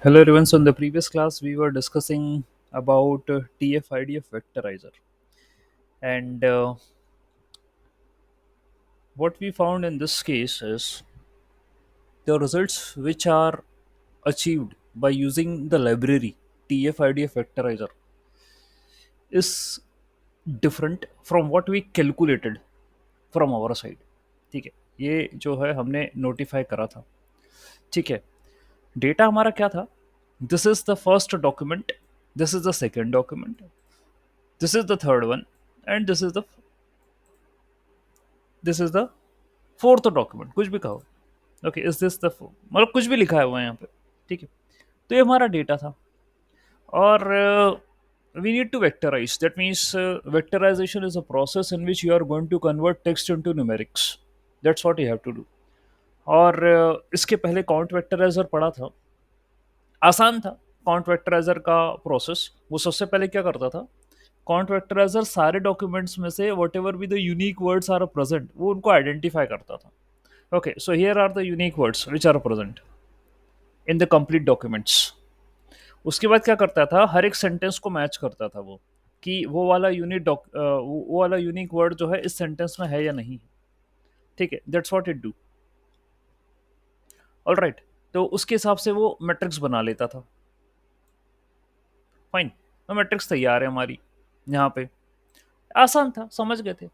Hello everyone. So in the previous class, we were discussing about TF-IDF vectorizer, and what we found in this case is the results which are achieved by using the library TF-IDF vectorizer is different from what we calculated from our side. ठीक है, ये जो है हमने notify करा था. ठीक है, डेटा हमारा क्या था? This is the first document, this is the second document, this is the third one, and this is the fourth document. कुछ भी कहो. ओके, इज दिस द मतलब कुछ भी लिखा हुआ है यहाँ पे. ठीक है, तो ये हमारा डेटा था. और we need to vectorize. That means vectorization is a process in which you are going to convert text into numerics. That's what you have to do. और इसके पहले काउंट वेक्टराइजर पढ़ा था. आसान था काउंट वेक्टराइजर का प्रोसेस. वो सबसे पहले क्या करता था? काउंट वेक्टराइजर सारे डॉक्यूमेंट्स में से whatever be the unique words are present, वो उनको आइडेंटिफाई करता था. Okay, so here are the unique words which are present in the complete documents. उसके बाद क्या करता था? हर एक सेंटेंस को मैच करता था वो, कि वो वाला वो वाला यूनिक वर्ड जो है इस सेंटेंस में है या नहीं. ठीक है, that's what it do. All right. तो उसके हिसाब से वो मैट्रिक्स बना लेता था. फाइन, तो मैट्रिक्स तैयार है हमारी यहाँ पे. आसान था, समझ गए थे.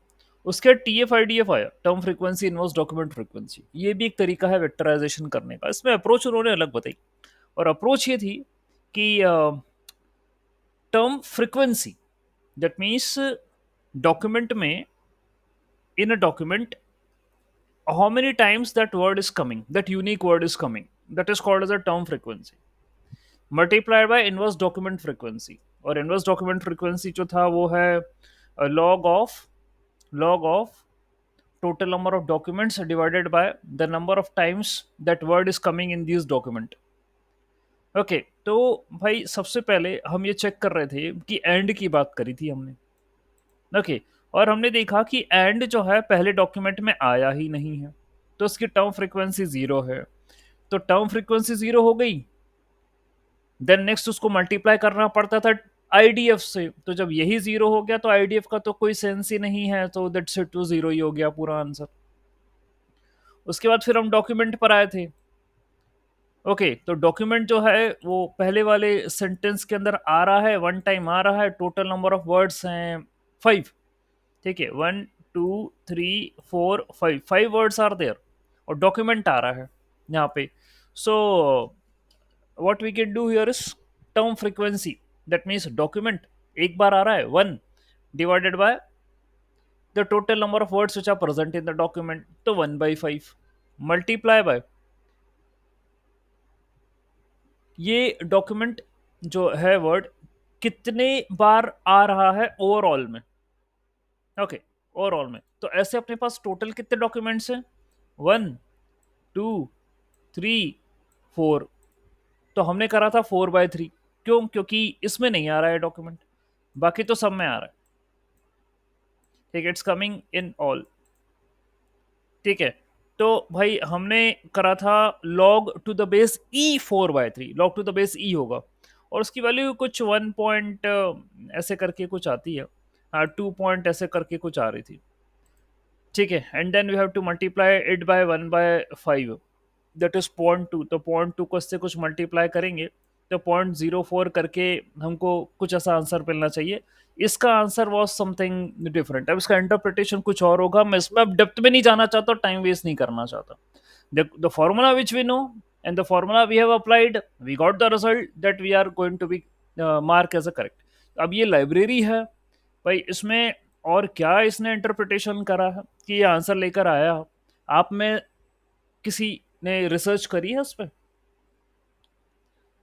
उसके TF-IDF आया, term frequency inverse document frequency. ये भी एक तरीका है वेक्टराइजेशन करने का. इसमें अप्रोच उन्होंने अलग बताई. और अप्रोच ये थी कि term frequency, that means document में, in a document, how many times that word is coming, that unique word is coming, that is called as a term frequency, multiplied by inverse document frequency. और inverse document frequency जो था वो है log of total number of documents divided by the number of times that word is coming in this document. Okay, तो भाई सबसे पहले हम ये चेक कर रहे थे कि एंड की बात करी थी हमने. ओके, और हमने देखा कि एंड जो है पहले डॉक्यूमेंट में आया ही नहीं है, तो उसकी टर्म फ्रीक्वेंसी जीरो है. तो टर्म फ्रीक्वेंसी जीरो हो गई. देन नेक्स्ट उसको मल्टीप्लाई करना पड़ता था आईडीएफ से. तो जब यही जीरो हो गया तो आईडीएफ का तो कोई सेंस ही नहीं है, तो दैट्स इट, टू जीरो ही हो गया पूरा आंसर. उसके बाद फिर हम डॉक्यूमेंट पर आए थे. ओके, तो डॉक्यूमेंट जो है वो पहले वाले सेंटेंस के अंदर आ रहा है, वन टाइम आ रहा है. टोटल नंबर ऑफ वर्ड्स हैं 5. ठीक है, 1 2 3 4 5, 5 वर्ड्स आर देयर. और डॉक्यूमेंट आ रहा है यहाँ पे. So what we can do here is term frequency. That means document एक बार आ रहा है 1 divided by the total number of words which are present in the document, तो 1/5 मल्टीप्लाई बाय ये डॉक्यूमेंट जो है वर्ड कितने बार आ रहा है ओवरऑल में. ओके, ओवरऑल में. तो ऐसे अपने पास टोटल कितने डॉक्यूमेंट्स हैं? 1 2 3 4. तो हमने करा था 4/3. क्यों? क्योंकि इसमें नहीं आ रहा है डॉक्यूमेंट, बाकी तो सब में आ रहा है. ठीक है, इट्स कमिंग इन ऑल. ठीक है, तो भाई हमने करा था log to the base e 4/3. log to the base e होगा, और उसकी वैल्यू कुछ 1 पॉइंट ऐसे करके कुछ आती है. हाँ, 2 पॉइंट ऐसे करके कुछ आ रही थी. ठीक है, and then we have to multiply it by 1/5, that is 0.2. तो 0.2 को इससे कुछ मल्टीप्लाई करेंगे तो 0.04 करके हमको कुछ ऐसा आंसर मिलना चाहिए. इसका आंसर वॉज समथिंग डिफरेंट. अब इसका इंटरप्रिटेशन कुछ और होगा. मैं इसमें अब डेप्थ में नहीं जाना चाहता, टाइम वेस्ट नहीं करना चाहता. The formula which we know and the formula we have applied, we got the result that we are going to be mark as a correct. अब ये लाइब्रेरी है भाई, इसमें और क्या इसने इंटरप्रिटेशन करा है कि ये आंसर लेकर आया? आप में किसी ने रिसर्च करी है उस पर?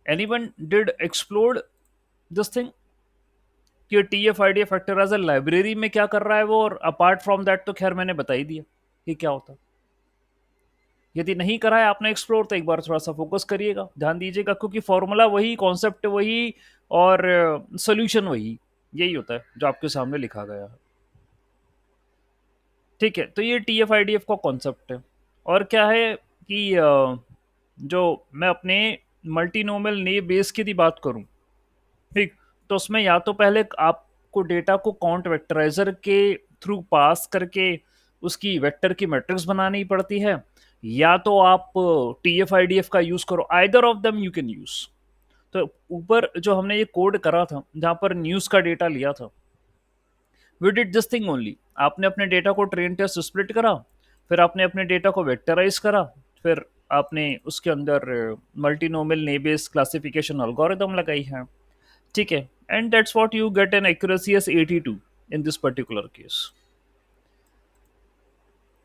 Anyone did explore this thing कि TF-IDF फैक्टराइजर लाइब्रेरी में क्या कर रहा है वो, और अपार्ट फ्रॉम दैट तो खैर मैंने बता ही दिया कि क्या होता. यदि नहीं करा है आपने एक्सप्लोर तो एक बार थोड़ा सा फोकस करिएगा, ध्यान दीजिएगा, क्योंकि फॉर्मूला वही, कॉन्सेप्ट वही, और सोल्यूशन वही. यही होता है जो आपके सामने लिखा गया है. ठीक है, तो ये TF-IDF का कॉन्सेप्ट है. और क्या है कि जो मैं अपने मल्टीनोमियल ने बेस की यदि बात करूं, ठीक, तो उसमें या तो पहले आपको डेटा को काउंट वेक्टराइजर के थ्रू पास करके उसकी वेक्टर की मैट्रिक्स बनानी पड़ती है, या तो आप T F I D F का यूज करो, either of them you can use. तो ऊपर जो हमने ये कोड करा था जहां पर न्यूज का डेटा लिया था, we did this thing only. आपने अपने डेटा को ट्रेन टेस्ट स्प्लिट करा, फिर आपने अपने डेटा को वेक्टराइज करा, फिर आपने उसके अंदर मल्टीनोमियल नेबेस क्लासिफिकेशन एल्गोरिदम लगाई है, ठीक है, and that's what you get an accuracy S 82 in this particular case.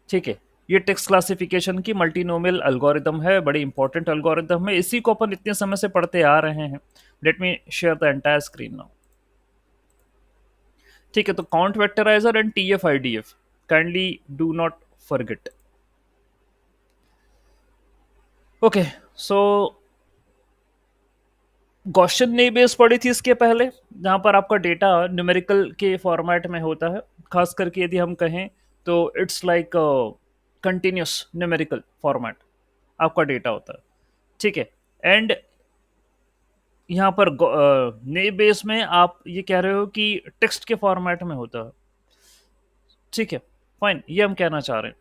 ठीक है, ये टेक्स्ट क्लासिफिकेशन की मल्टीनोमियल एल्गोरिदम है, बड़ी इंपॉर्टेंट एल्गोरिदम है, इसी को अपन इतने समय से पढ़ते आ रहे हैं। Let me share the entire screen now. ठीक है, तो count vectorizer and T F I D F, kindly do not forget. Okay, so Gaussian ने बेस पढ़ी थी इसके पहले, जहां पर आपका डेटा न्यूमेरिकल के फॉर्मेट में होता है, खास करके यदि हम कहें तो it's like continuous numerical format आपका डेटा होता है, ठीक है। एंड यहाँ पर ने बेस में आप ये कह रहे हो कि टेक्स्ट के फॉर्मेट में होता है, ठीक है, फाइन, ये हम कहना चाह रहे हैं।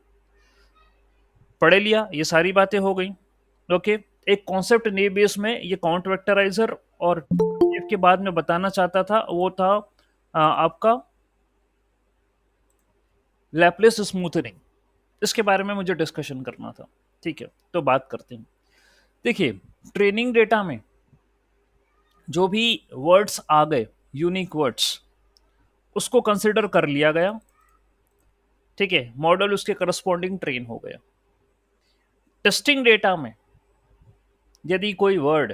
पढ़े लिया, ये सारी बातें हो गई। ओके, एक कॉन्सेप्ट ने बेस में ये काउंट वेक्टराइजर और के बाद में बताना चाहता था वो था आपका लैपलेस स्मूथनिंग। इसके बारे में मुझे डिस्कशन करना था, ठीक है, तो बात करते हैं। देखिए, ट्रेनिंग डेटा में जो भी वर्ड्स आ गए, यूनिक वर्ड्स, उसको कंसिडर कर लिया गया, ठीक है, मॉडल उसके करस्पॉन्डिंग ट्रेन हो गया। टेस्टिंग डेटा में यदि कोई वर्ड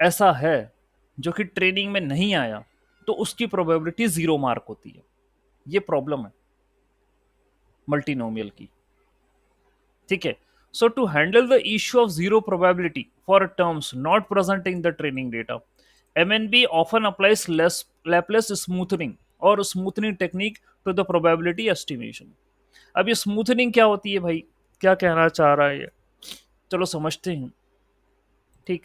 ऐसा है जो कि ट्रेनिंग में नहीं आया, तो उसकी प्रोबेबिलिटी 0 मार्क होती है। ये प्रॉब्लम है मल्टीनोमियल की, ठीक है। So to handle the issue of zero probability for terms not present in the training data, MNB often applies Laplace smoothing or smoothing technique to the probability estimation. अब ये smoothening क्या होती है भाई, क्या कहना चाह रहा है ये, चलो समझते हैं। ठीक,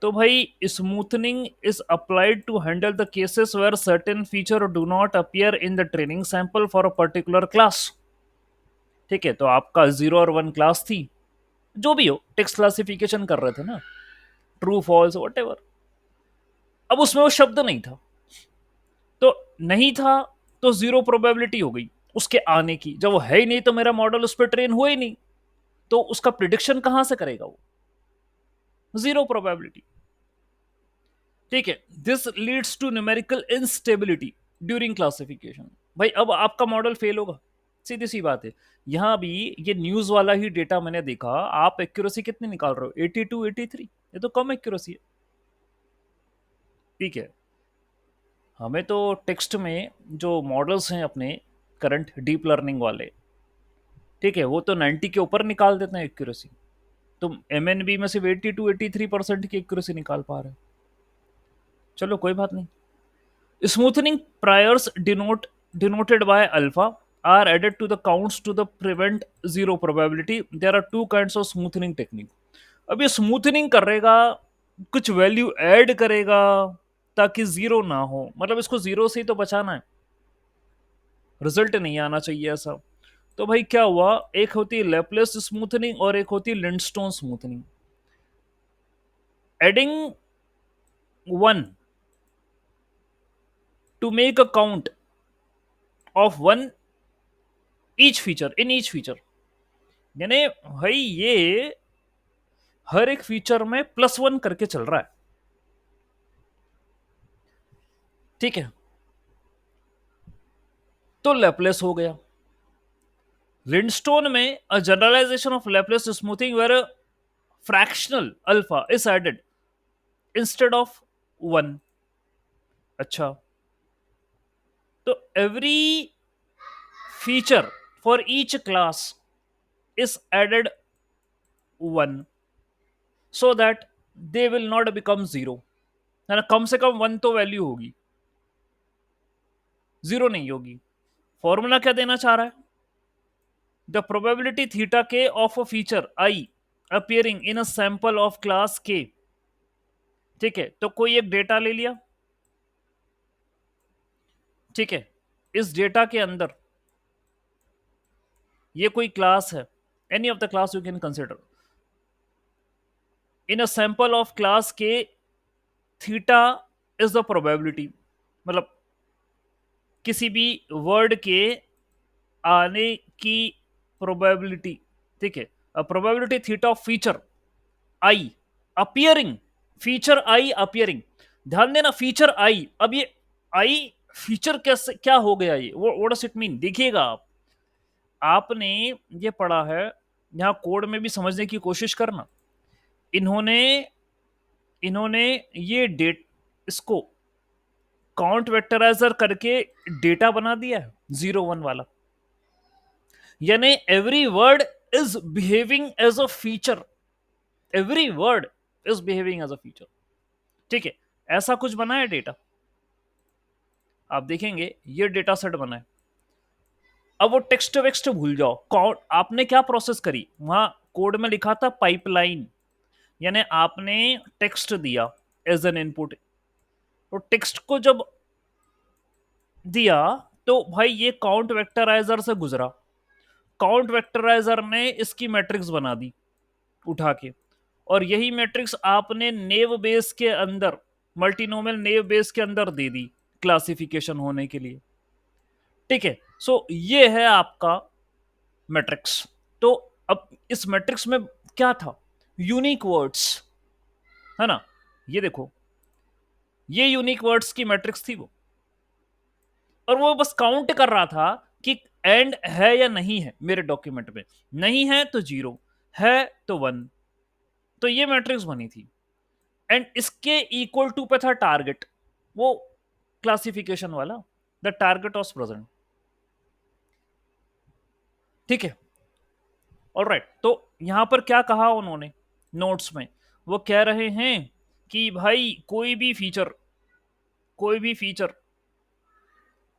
तो भाई smoothening is applied to handle the cases where certain feature do not appear in the training sample for a particular class. ठीक है, तो आपका 0 और 1 क्लास थी, जो भी हो, टेक्स्ट क्लासिफिकेशन कर रहे थे ना, ट्रू फॉल्स वट एवर। अब उसमें वो शब्द नहीं था, तो नहीं था, तो 0 प्रोबेबिलिटी हो गई उसके आने की। जब वो है ही नहीं तो मेरा मॉडल उस पर ट्रेन हुआ ही नहीं, तो उसका प्रिडिक्शन कहां से करेगा वो, 0 प्रोबेबिलिटी। ठीक है, this leads to numerical instability during classification. भाई अब आपका मॉडल फेल होगा, सीधी सी बात है। यहां भी ये न्यूज वाला ही डेटा मैंने देखा, आप एक्यूरेसी कितनी निकाल रहे हो, 82 83, ये तो कम एक्यूरेसी है। ठीक है, हमें तो टेक्स्ट में जो मॉडल्स हैं अपने करंट डीप लर्निंग वाले, ठीक है, वो तो 90 के ऊपर निकाल देते हैं एक्यूरेसी। तुम MNB में सिर्फ 82 83% की एक्यूरेसी निकाल पा रहे हो। चलो कोई बात नहीं। Smoothening priors denoted by alpha are added to the counts to the prevent zero probability. There are two kinds of smoothing technique. अब ये स्मूथनिंग करेगा, कुछ वैल्यू ऐड करेगा ताकि जीरो ना हो, मतलब इसको जीरो से ही तो बचाना है, रिजल्ट नहीं आना चाहिए ऐसा। तो भाई क्या हुआ, एक होती है लैपलेस स्मूथनिंग और एक होती है Lidstone smoothing. Adding one to make a count of one each feature in each feature, यानी भाई ये हर एक फीचर में +1 करके चल रहा है, ठीक है, तो लैपलेस हो गया। लिंडस्टोन में a generalization of Laplace smoothing where fractional alpha is added instead of 1। अच्छा, तो every feature for each class is added 1 so that they will not become 0, है ना, कम से कम 1 तो वैल्यू होगी, 0 नहीं होगी। फॉर्मूला क्या देना चाह रहा है, द प्रोबेबिलिटी थीटा के of a feature I appearing in a sample of class के। ठीक है, तो कोई एक डेटा ले लिया, ठीक है, इस डेटा के अंदर ये कोई क्लास है, any of the class you can consider, in a sample of class के थीटा इज द प्रोबेबिलिटी, मतलब किसी भी वर्ड के आने की प्रोबेबिलिटी, ठीक है, probability theta of feature I appearing, feature I appearing. ध्यान देना, फीचर आई, अब ये आई फीचर कैसे, क्या हो गया, ये व्हाट डज इट मीन, देखिएगा आप, आपने ये पढ़ा है, यहां कोड में भी समझने की कोशिश करना। इन्होंने इन्होंने ये डेट, इसको काउंट वेक्टराइजर करके डेटा बना दिया है 0 1 वाला, यानी every word is behaving as a feature, every word is behaving as a feature, ठीक है, ऐसा कुछ बना है डेटा, आप देखेंगे ये डेटा सेट बना है। अब वो टेक्स्ट वेक्स्ट भूल जाओ, आपने क्या प्रोसेस करी, वहां कोड में लिखा था पाइपलाइन, यानी आपने टेक्स्ट दिया एज एन इनपुट, तो टेक्स्ट को जब दिया तो भाई ये काउंट वेक्टराइजर से गुजरा, काउंट वेक्टराइजर ने इसकी मैट्रिक्स बना दी उठा के, और यही मैट्रिक्स आपने नेव बेस के अंदर, मल्टीनोमियल नेव बेस के अंदर दे दी क्लासिफिकेशन होने के लिए, ठीक है। सो ये है आपका मैट्रिक्स। तो अब इस मैट्रिक्स में क्या था, यूनिक वर्ड्स, है ना, ये देखो, ये यूनिक वर्ड्स की मैट्रिक्स थी वो, और वो बस काउंट कर रहा था कि एंड है या नहीं है मेरे डॉक्यूमेंट में, नहीं है तो 0, है तो 1, तो ये मैट्रिक्स बनी थी, एंड इसके इक्वल टू पे था टारगेट, वो क्लासिफिकेशन वाला, द टारगेट ऑफ प्रेजेंट, ठीक है, ऑलराइट। तो यहां पर क्या कहा उन्होंने नोट्स में, वो कह रहे हैं कि भाई कोई भी feature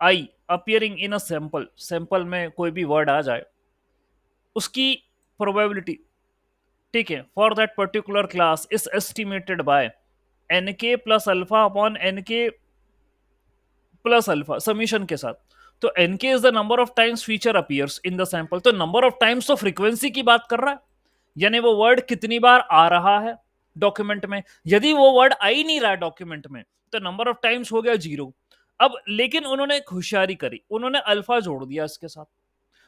I appearing in a sample, sample में कोई भी वर्ड आ जाए, उसकी प्रोबेबिलिटी, ठीक है, for that particular class is estimated by N K plus alpha upon N K plus alpha summation के साथ। तो N K is the number of times feature appears in the sample, तो number of times तो frequency की बात कर रहा है, यानी वो वर्ड कितनी बार आ रहा है डॉक्यूमेंट में, यदि वो वर्ड आ ही नहीं रहा है डॉक्यूमेंट में तो नंबर ऑफ टाइम्स हो गया 0। अब लेकिन उन्होंने एक होशियारी करी, उन्होंने अल्फा जोड़ दिया इसके साथ,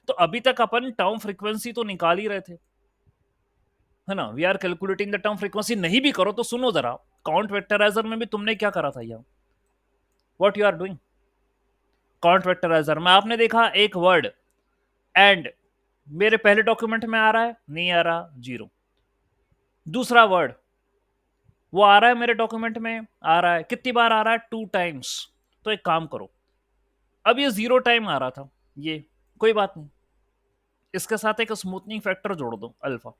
तो अभी तक अपन टर्म फ्रीक्वेंसी तो निकाल ही रहे थे, है ना, we are calculating the term frequency, नहीं भी करो तो सुनो जरा, काउंट वेक्टराइजर में भी तुमने क्या करा था यहाँ, what you are doing, count vectorizer में आपने देखा एक वर्ड एंड मेरे पहले डॉक्यूमेंट में आ रहा है, नहीं आ रहा, 0, दूसरा वर्ड वो आ रहा है मेरे डॉक्यूमेंट में, आ रहा है, कितनी बार आ रहा है, 2 टाइम्स, तो एक काम करो, अब ये 0 टाइम आ रहा था, ये कोई बात नहीं, इसके साथ एक स्मूथनिंग फैक्टर जोड़ दो अल्फा,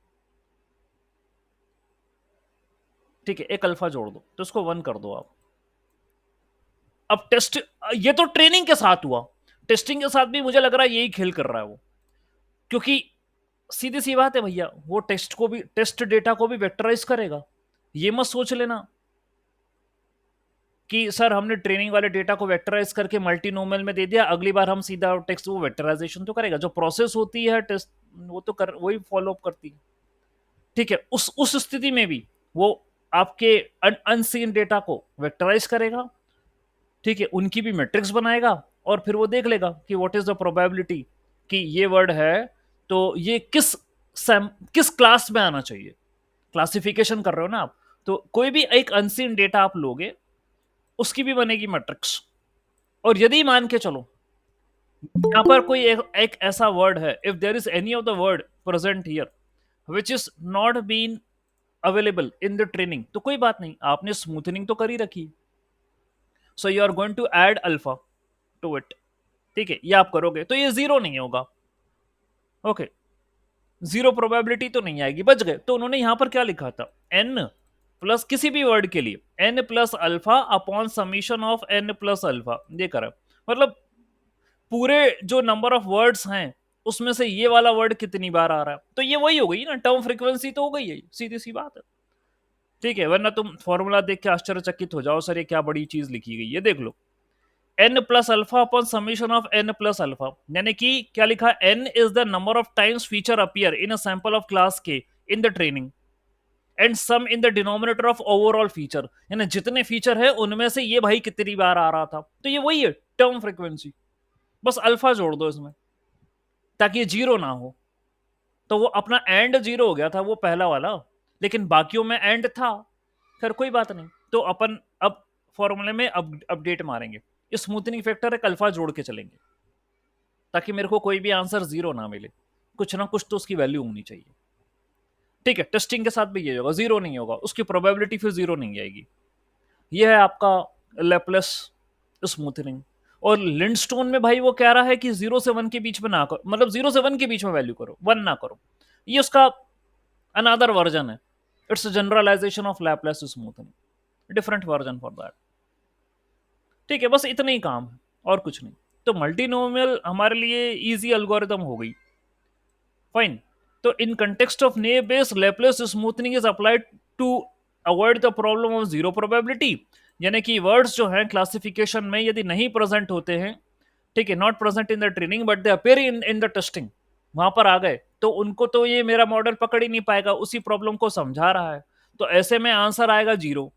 ठीक है, एक अल्फा जोड़ दो, तो इसको 1 कर दो आप। अब टेस्ट, ये तो ट्रेनिंग के साथ हुआ, टेस्टिंग के साथ भी मुझे लग रहा है यही खेल कर रहा है वो, क्योंकि सीधी सी बात है भैया, वो टेस्ट को भी, टेस्ट डेटा को भी वेक्टराइज करेगा, ये मत सोच लेना कि सर हमने ट्रेनिंग वाले डेटा को वेक्टराइज करके मल्टीनोमियल में दे दिया, अगली बार हम सीधा टेक्स्ट, वो वेक्टराइजेशन तो करेगा, जो प्रोसेस होती है टेस्ट वो तो कर, वही फॉलो अप करती है, ठीक है, उस स्थिति में भी वो आपके अनसीन डेटा को वेक्टराइज करेगा, ठीक है, उनकी भी मैट्रिक्स बनाएगा, और फिर वो देख लेगा कि व्हाट इज द प्रोबेबिलिटी कि ये वर्ड है तो ये किस क्लास में आना चाहिए, क्लासिफिकेशन कर रहे हो ना आप, तो कोई भी एक अनसीन डेटा आप लोगे उसकी भी बनेगी मैट्रिक्स, और यदि मान के चलो यहां पर कोई एक ऐसा वर्ड है, if there is any of the word present here which is not been available in the training, तो कोई बात नहीं, आपने स्मूथनिंग तो कर ही रखी, so you are going to add alpha to it, ठीक है, ये आप करोगे तो ये 0 नहीं होगा, ओके, 0 प्रोबेबिलिटी तो नहीं आएगी, बच गए। तो उन्होंने यहां पर क्या लिखा था, n प्लस किसी भी वर्ड के लिए n plus alpha upon summation of n plus alpha, ये करा, मतलब पूरे जो नंबर ऑफ वर्ड्स हैं उसमें से ये वाला वर्ड कितनी बार आ रहा है, तो ये वही हो गई ना, टर्म फ्रीक्वेंसी तो हो गई है, सीधी सी बात है। ठीक है, वरना तुम फॉर्मूला देख के आश्चर्यचकित हो जाओ, सर ये क्या बड़ी चीज लिखी गई है। देख लो, n plus alpha upon summation of n plus alpha, यानी कि क्या लिखा, n is the number of times feature appear in a sample of class K in the training and sum in the denominator of overall feature, यानी जितने feature है उनमें से ये भाई कितनी बार आ रहा था, तो ये वही है टर्म फ्रीक्वेंसी, बस अल्फा जोड़ दो इसमें ताकि ये जीरो ना हो। तो वो अपना एंड जीरो हो गया था वो पहला वाला, लेकिन बाकियों में एंड था, फिर कोई बात नहीं। तो अपन अब फॉर्मूले में अपडेट मारेंगे, स्मूथनिंग फैक्टर एक अल्फा जोड़ के चलेंगे ताकि मेरे को कोई भी आंसर जीरो ना मिले, कुछ ना कुछ तो उसकी वैल्यू होनी चाहिए। ठीक है, टेस्टिंग के साथ भी ये होगा, जीरो नहीं होगा, उसकी प्रोबेबिलिटी फिर जीरो नहीं आएगी। ये है आपका लेप्लेस स्मूथनिंग। और लिंडस्टोन में भाई वो कह रहा है कि 0 से 1 के बीच में ना करो, मतलब 0 से 1 के बीच में वैल्यू करो, 1 ना करो। ये उसका अनदर वर्जन है, it's generalization of Laplace smoothening, different version for that. ठीक है, बस इतना ही काम है और कुछ नहीं। तो मल्टीनोमियल हमारे लिए इजी एल्गोरिदम हो गई, फाइन। तो in context of naive based Laplace smoothening is applied to avoid the problem of zero probability, यानी कि वर्ड्स जो हैं क्लासिफिकेशन में यदि नहीं प्रेजेंट होते हैं, ठीक है, not present in the training but they appear in the testing, वहां पर आ गए तो उनको तो ये मेरा मॉडल पकड़ ही नहीं पाएगा, उसी प्रॉब्लम को समझा रहा है, तो ऐसे में आंसर आएगा जीरो।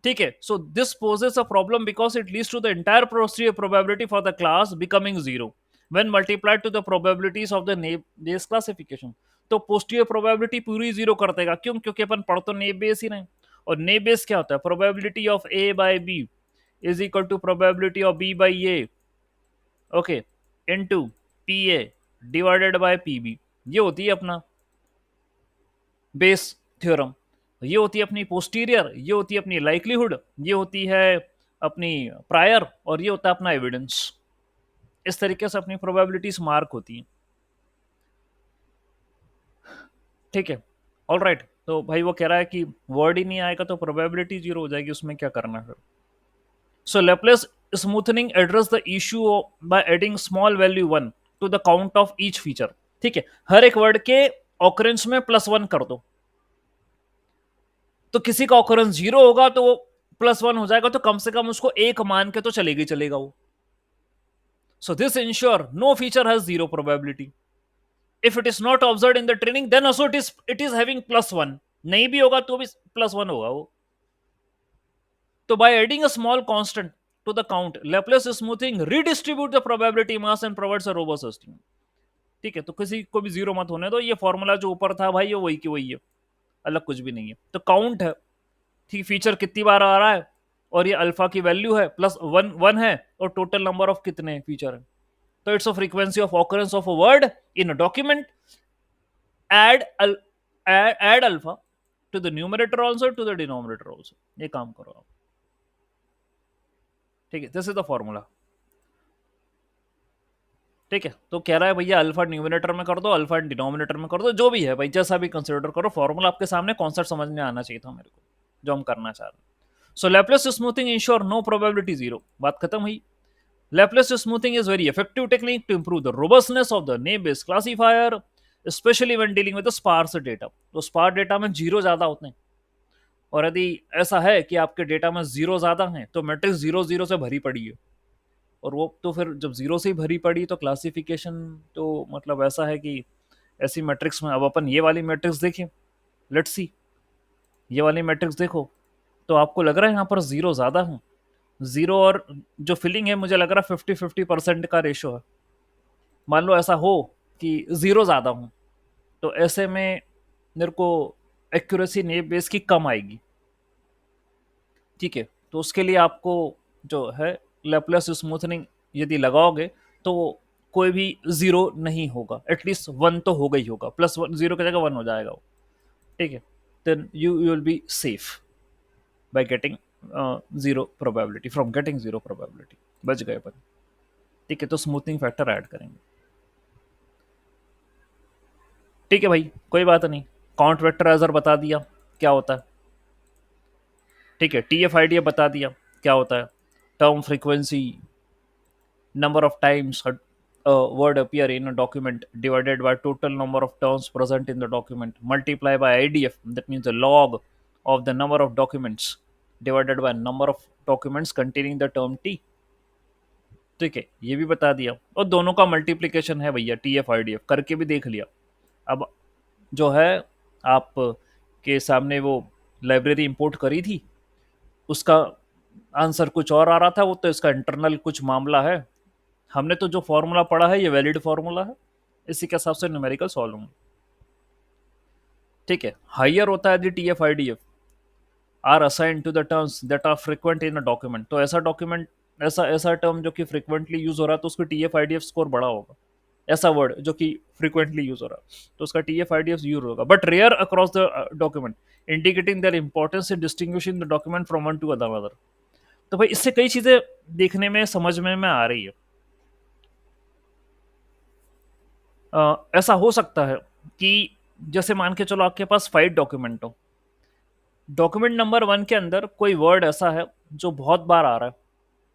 ठीक है, so this poses a problem because it leads to the entire posterior probability for the class becoming zero when multiplied to the probabilities of the naive Bayes classification। तो पोस्टीरियर प्रोबेबिलिटी पूरी zero कर देगा, क्यों, क्योंकि अपन पढ़ तो naive Bayes ही नहीं। और नेव बेस क्या होता है, probability of A by B is equal to probability of B by A, okay, into P A divided by P B. ये होती है अपना बेस थ्योरम, ये होती है अपनी पोस्टीरियर, ये होती है अपनी लाइकलीहुड, ये होती है अपनी प्रायर, और ये होता है अपना एविडेंस। इस तरीके से अपनी प्रोबेबिलिटीज मार्क होती हैं। ठीक है, ऑल राइट। तो भाई वो कह रहा है कि वर्ड ही नहीं आएगा तो प्रोबेबिलिटी जीरो हो जाएगी, उसमें क्या करना है। So Laplace smoothing address the issue by adding small value 1 to the count of each feature. ठीक है, हर एक वर्ड के ऑकरेंस में +1 कर दो, तो किसी का ऑकरेंस जीरो होगा तो वो +1 हो जाएगा, तो कम से कम उसको एक मान के तो चलेगा ही चलेगा वो। So this ensure no feature has zero probability. If it is not observe in the training then also it is having +1, नहीं भी होगा तो भी +1 होगा वो। तो by adding a small constant to the count Laplace smoothing redistribute the probability mass and provides a robust estimate. ठीक है, तो किसी को भी जीरो मत होने दो, ये फॉर्मूला जो ऊपर था भाई वो वही की वही है, अलग कुछ भी नहीं है। तो काउंट है, ठीक, फीचर कितनी बार आ रहा है, और ये अल्फा की वैल्यू है, +1 है, और टोटल नंबर ऑफ कितने फीचर है। तो it's a frequency of occurrence of a word in a document, add add alpha to the numerator also to the denominator also। ये काम करो आप। ठीक है, दिस इज द फॉर्मूला। ठीक है, तो कह रहा है भैया अल्फा न्यूमिनेटर में कर दो, अल्फा डिनोमिनेटर में कर दो, जो भी है भाई, जैसा भी कंसिडर करो, फॉर्मूला आपके सामने, कॉन्सेप्ट समझ में आना चाहिए था मेरे को जो हम करना चाह रहे हैं। So Laplace smoothing ensure no probability zero, बात खत्म हुई। Laplace smoothing is very effective technique to improve the robustness of the name-based classifier, especially when dealing with the sparse data। तो स्पार डेटा में जीरो ज्यादा होते हैं, और यदि ऐसा है कि आपके डेटा में जीरो ज्यादा है तो मैट्रिक्स जीरो जीरो से भरी पड़ी है, और वो तो फिर जब जीरो से ही भरी पड़ी तो क्लासिफिकेशन तो मतलब ऐसा है कि ऐसी मैट्रिक्स में, अब अपन ये वाली मैट्रिक्स देखें, लेट्स सी, ये वाली मैट्रिक्स देखो, तो आपको लग रहा है यहाँ पर जीरो ज्यादा है, जीरो और जो फिलिंग है मुझे लग रहा है 50-50% का रेशो है। मान लो ऐसा हो कि जीरो ज्यादा हो, तो ऐसे में मेरे को एक्यूरेसी नेव बेस की कम आएगी। ठीक है, तो उसके लिए आपको जो है लैप्लेस स्मूथनिंग यदि लगाओगे तो कोई भी जीरो नहीं होगा, एटलीस्ट 1 तो होगा ही होगा, +1 जीरो की जगह 1 हो जाएगा वो। ठीक है, then you will be safe by getting zero probability, from getting zero probability, बच गए अपन। ठीक है, तो स्मूथनिंग फैक्टर ऐड करेंगे। ठीक है भाई, कोई बात नहीं। काउंट वेक्टराइजर बता दिया क्या होता है। ठीक है, टी एफ आई डी बता दिया क्या होता है, term frequency, number of times word appear in a document divided by total number of terms present in the document multiply by IDF, that means the log of the number of documents divided by number of documents containing the term T. ठीक है, ये भी बता दिया, और दोनों का multiplication है भैया TF IDF करके भी देख लिया। अब जो है आप के सामने वो लाइब्रेरी इंपोर्ट करी थी, उसका आंसर कुछ और आ रहा था, वो तो इसका इंटरनल कुछ मामला है। हमने तो जो फॉर्मूला पढ़ा है ये वैलिड फॉर्मूला है, इसी के हिसाब से न्यूमेरिकल सॉल्व होंगे। ठीक है, हायर होता है T F I D F are assign to the terms that are frequent in a document, तो ऐसा डॉक्यूमेंट, ऐसा ऐसा टर्म जो कि फ्रिक्वेंटली यूज हो रहा है तो उसको T F I D F score बड़ा होगा। ऐसा वर्ड जो कि फ्रिक्वेंटली यूज हो रहा है तो उसका T F I D F use होगा, but rare across the document indicating their importance in distinguishing the document from one to other. तो भाई इससे कई चीजें देखने में समझ में आ रही है। ऐसा हो सकता है कि जैसे मान के चलो आपके पास 5 डॉक्यूमेंट हो, डॉक्यूमेंट नंबर 1 के अंदर कोई वर्ड ऐसा है जो बहुत बार आ रहा है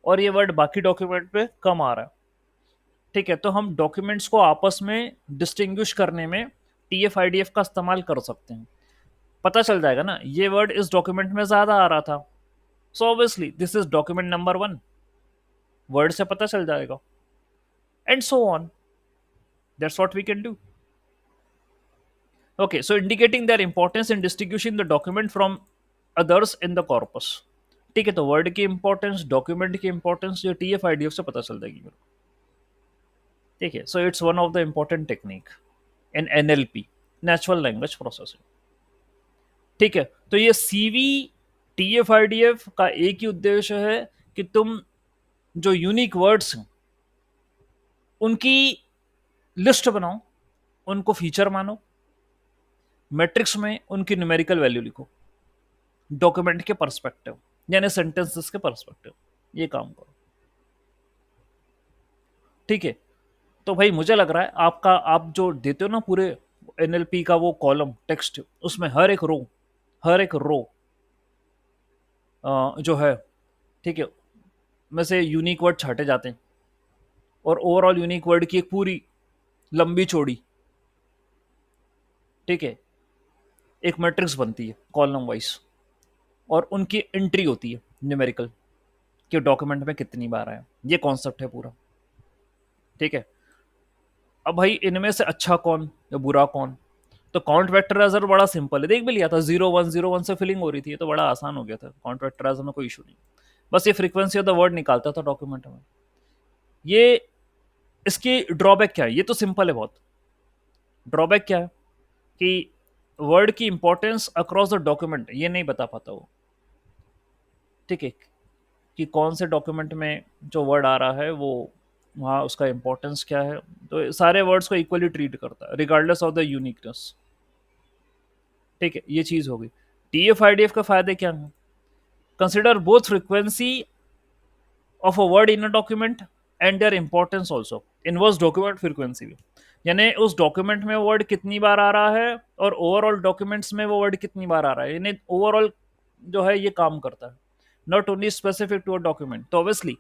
और ये वर्ड बाकी डॉक्यूमेंट पे कम आ रहा है। ठीक है, तो हम डॉक्यूमेंट्स को आपस में डिस्टिंग्विश करने में T F I D F का इस्तेमाल कर सकते हैं। पता चल जाएगा ना ये वर्ड इस डॉक्यूमेंट में ज्यादा आ रहा था, so obviously this is document number 1, word से पता चल जाएगा, and so on, that's what we can do. Okay, so indicating their importance in distinguishing the document from others in the corpus। ठीक है, तो वर्ड की इंपॉर्टेंस, डॉक्यूमेंट की importance जो T F I D F से पता चल जाएगी मेरे को। ठीक है, so it's one of the important technique in NLP, natural language processing. ठीक है, तो ये CV T F I D F का एक ही उद्देश्य है कि तुम जो यूनिक वर्ड्स हैं उनकी लिस्ट बनाओ, उनको फीचर मानो, मैट्रिक्स में उनकी न्यूमेरिकल वैल्यू लिखो, डॉक्यूमेंट के पर्सपेक्टिव यानी सेंटेंसेस के पर्सपेक्टिव, ये काम करो। ठीक है, तो भाई मुझे लग रहा है आपका, आप जो देते हो ना पूरे एनएलपी का वो कॉलम टेक्स्ट, उसमें हर एक रो जो है, ठीक है, में से यूनिक वर्ड छाटे जाते हैं और ओवरऑल यूनिक वर्ड की एक पूरी लंबी चौड़ी, ठीक है, एक मैट्रिक्स बनती है कॉलम वाइज और उनकी एंट्री होती है न्यूमेरिकल कि डॉक्यूमेंट में कितनी बार आया। ये कॉन्सेप्ट है पूरा। ठीक है, अब भाई इनमें से अच्छा कौन या बुरा कौन, तो काउंट वेक्टराइजर बड़ा सिंपल है, देख भी लिया था, 0 1 0 1 से फिलिंग हो रही थी, ये तो बड़ा आसान हो गया था, काउंट वेक्टराइजर में कोई इशू नहीं, बस ये फ्रीक्वेंसी ऑफ द वर्ड निकालता था डॉक्यूमेंट में। ये इसकी ड्रॉबैक क्या है, ये तो सिंपल है बहुत, ड्रॉबैक क्या है कि वर्ड की इंपॉर्टेंस अक्रॉस द डॉक्यूमेंट ये नहीं बता पाता वो। ठीक है, कि कौन से डॉक्यूमेंट में जो वर्ड आ रहा है वो वहाँ उसका इंपॉर्टेंस क्या है, तो सारे वर्ड्स को इक्वली ट्रीट करता है रिगार्डलेस ऑफ द यूनिकनेस। ठीक है, ये चीज होगी। T F I D F का फायदे क्या है, consider both frequency of a word in a document and their importance also, inverse document frequency भी, यानी उस डॉक्यूमेंट में वर्ड कितनी बार आ रहा है और ओवरऑल डॉक्यूमेंट्स में वो वर्ड कितनी बार आ रहा है, यानी ओवरऑल जो है ये काम करता है, not only specific to a document. तो ऑब्वियसली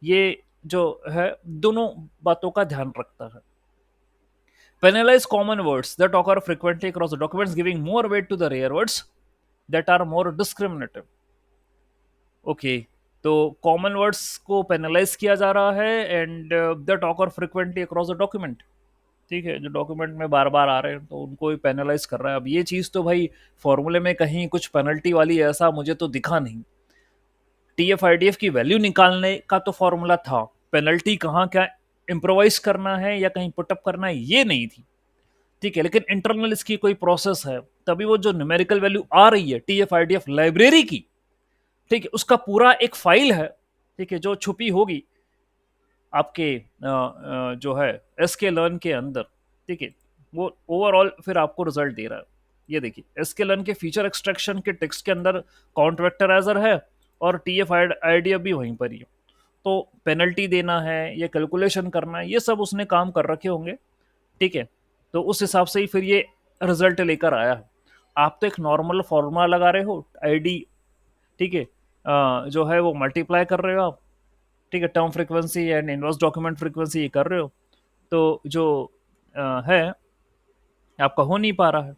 ये जो है दोनों बातों का ध्यान रखता है। Penalize common words that occur frequently across the documents, giving more weight to the rare words that are more discriminative। Okay, तो कॉमन वर्ड्स को पेनलाइज किया जा रहा है and that occur frequently across the document. ठीक है, जो document में बार बार आ रहे हैं तो उनको ही पेनलाइज कर रहा है। अब ये चीज़ तो भाई फॉर्मूले में कहीं कुछ पेनल्टी वाली ऐसा मुझे तो दिखा नहीं। T F I D F की वैल्यू निकालने का तो फॉर्मूला था, पेनल्टी कहाँ क्या इम्प्रोवाइज करना है या कहीं पुटअप करना है ये नहीं थी। ठीक है, लेकिन इंटरनल इसकी कोई प्रोसेस है, तभी वो जो न्यूमेरिकल वैल्यू आ रही है T F I D F library की, ठीक है, उसका पूरा एक फाइल है, ठीक है, जो छुपी होगी आपके जो है एस के लर्न के अंदर। ठीक है, वो ओवरऑल फिर आपको रिजल्ट दे रहा है। ये देखिए एस के लर्न के फीचर एक्सट्रैक्शन के टेक्स्ट के अंदर काउंट वेक्टराइजर है और T F I D F भी वहीं पर ही है। तो पेनल्टी देना है या कैलकुलेशन करना है ये सब उसने काम कर रखे होंगे। ठीक है, तो उस हिसाब से ही फिर ये रिजल्ट लेकर आया है। आप तो एक नॉर्मल फॉर्मूला लगा रहे हो आईडी, ठीक है, जो है वो मल्टीप्लाई कर रहे हो आप, ठीक है, term frequency and inverse document frequency ये कर रहे हो, तो जो है आपका हो नहीं पा रहा है।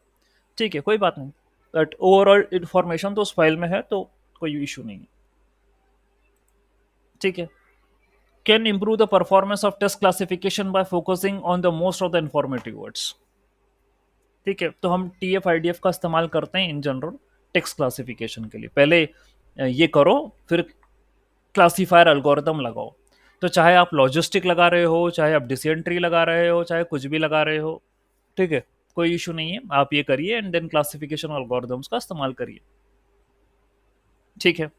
ठीक है, कोई बात नहीं, बट ओवरऑल इन्फॉर्मेशन तो उस फाइल में है, तो कोई इशू नहीं है। ठीक है। Can improve the performance of test classification by focusing on the most of the informative words। ठीक है, तो हम T F I D F का इस्तेमाल करते हैं इन जनरल टेक्स्ट क्लासिफिकेशन के लिए। पहले ये करो, फिर क्लासीफायर अल्गोरिदम लगाओ। तो चाहे आप लॉजिस्टिक लगा रहे हो, चाहे आप डिसेंट्री लगा रहे हो, चाहे कुछ भी लगा रहे हो, ठीक है, कोई इशू नहीं है, आप ये करिए एंड देन क्लासिफिकेशन अल्गोरिदम्स का इस्तेमाल करिए। ठीक है,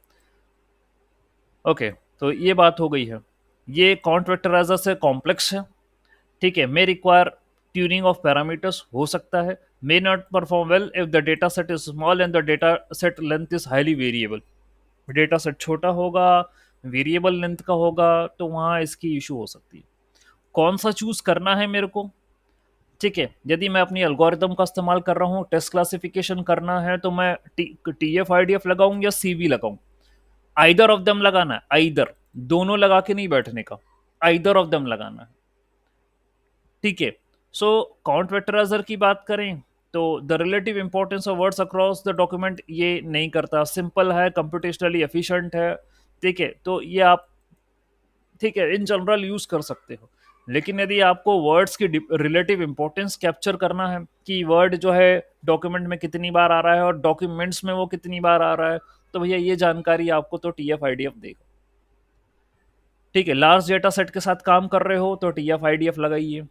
ओके। तो ये बात हो गई है। ये काउंट वेक्टराइजर से कॉम्प्लेक्स है। ठीक है, may require tuning of parameters, हो सकता है। May not perform well if the data set is small and the data set length is highly variable. Data set छोटा होगा, वेरिएबल लेंथ का होगा, तो वहाँ इसकी इशू हो सकती है। कौन सा चूज करना है मेरे को? ठीक है, यदि मैं अपनी एल्गोरिदम का इस्तेमाल कर रहा हूँ, टेस्ट क्लासिफिकेशन करना है, तो मैं T F I D F लगाऊं या सी वी लगाऊं? आइदर ऑफ दम लगाना है, आइदर, दोनों लगा के नहीं बैठने का, आइदर ऑफ दम लगाना है। ठीक है। सो काउंट वेक्टराइजर की बात करें तो the relative importance of words across the document ये नहीं करता, सिंपल है, कंप्यूटेशनली एफिशिएंट है। ठीक है, तो ये आप, ठीक है, इन जनरल यूज कर सकते हो। लेकिन यदि आपको वर्ड्स की रिलेटिव इंपॉर्टेंस कैप्चर करना है कि वर्ड जो है डॉक्यूमेंट में कितनी बार आ रहा है और डॉक्यूमेंट्स में वो कितनी बार आ रहा है, तो भैया ये जानकारी आपको तो T F I D F देगा। ठीक है, लार्ज डेटा सेट के साथ काम कर रहे हो तो T F I D F लगाइए।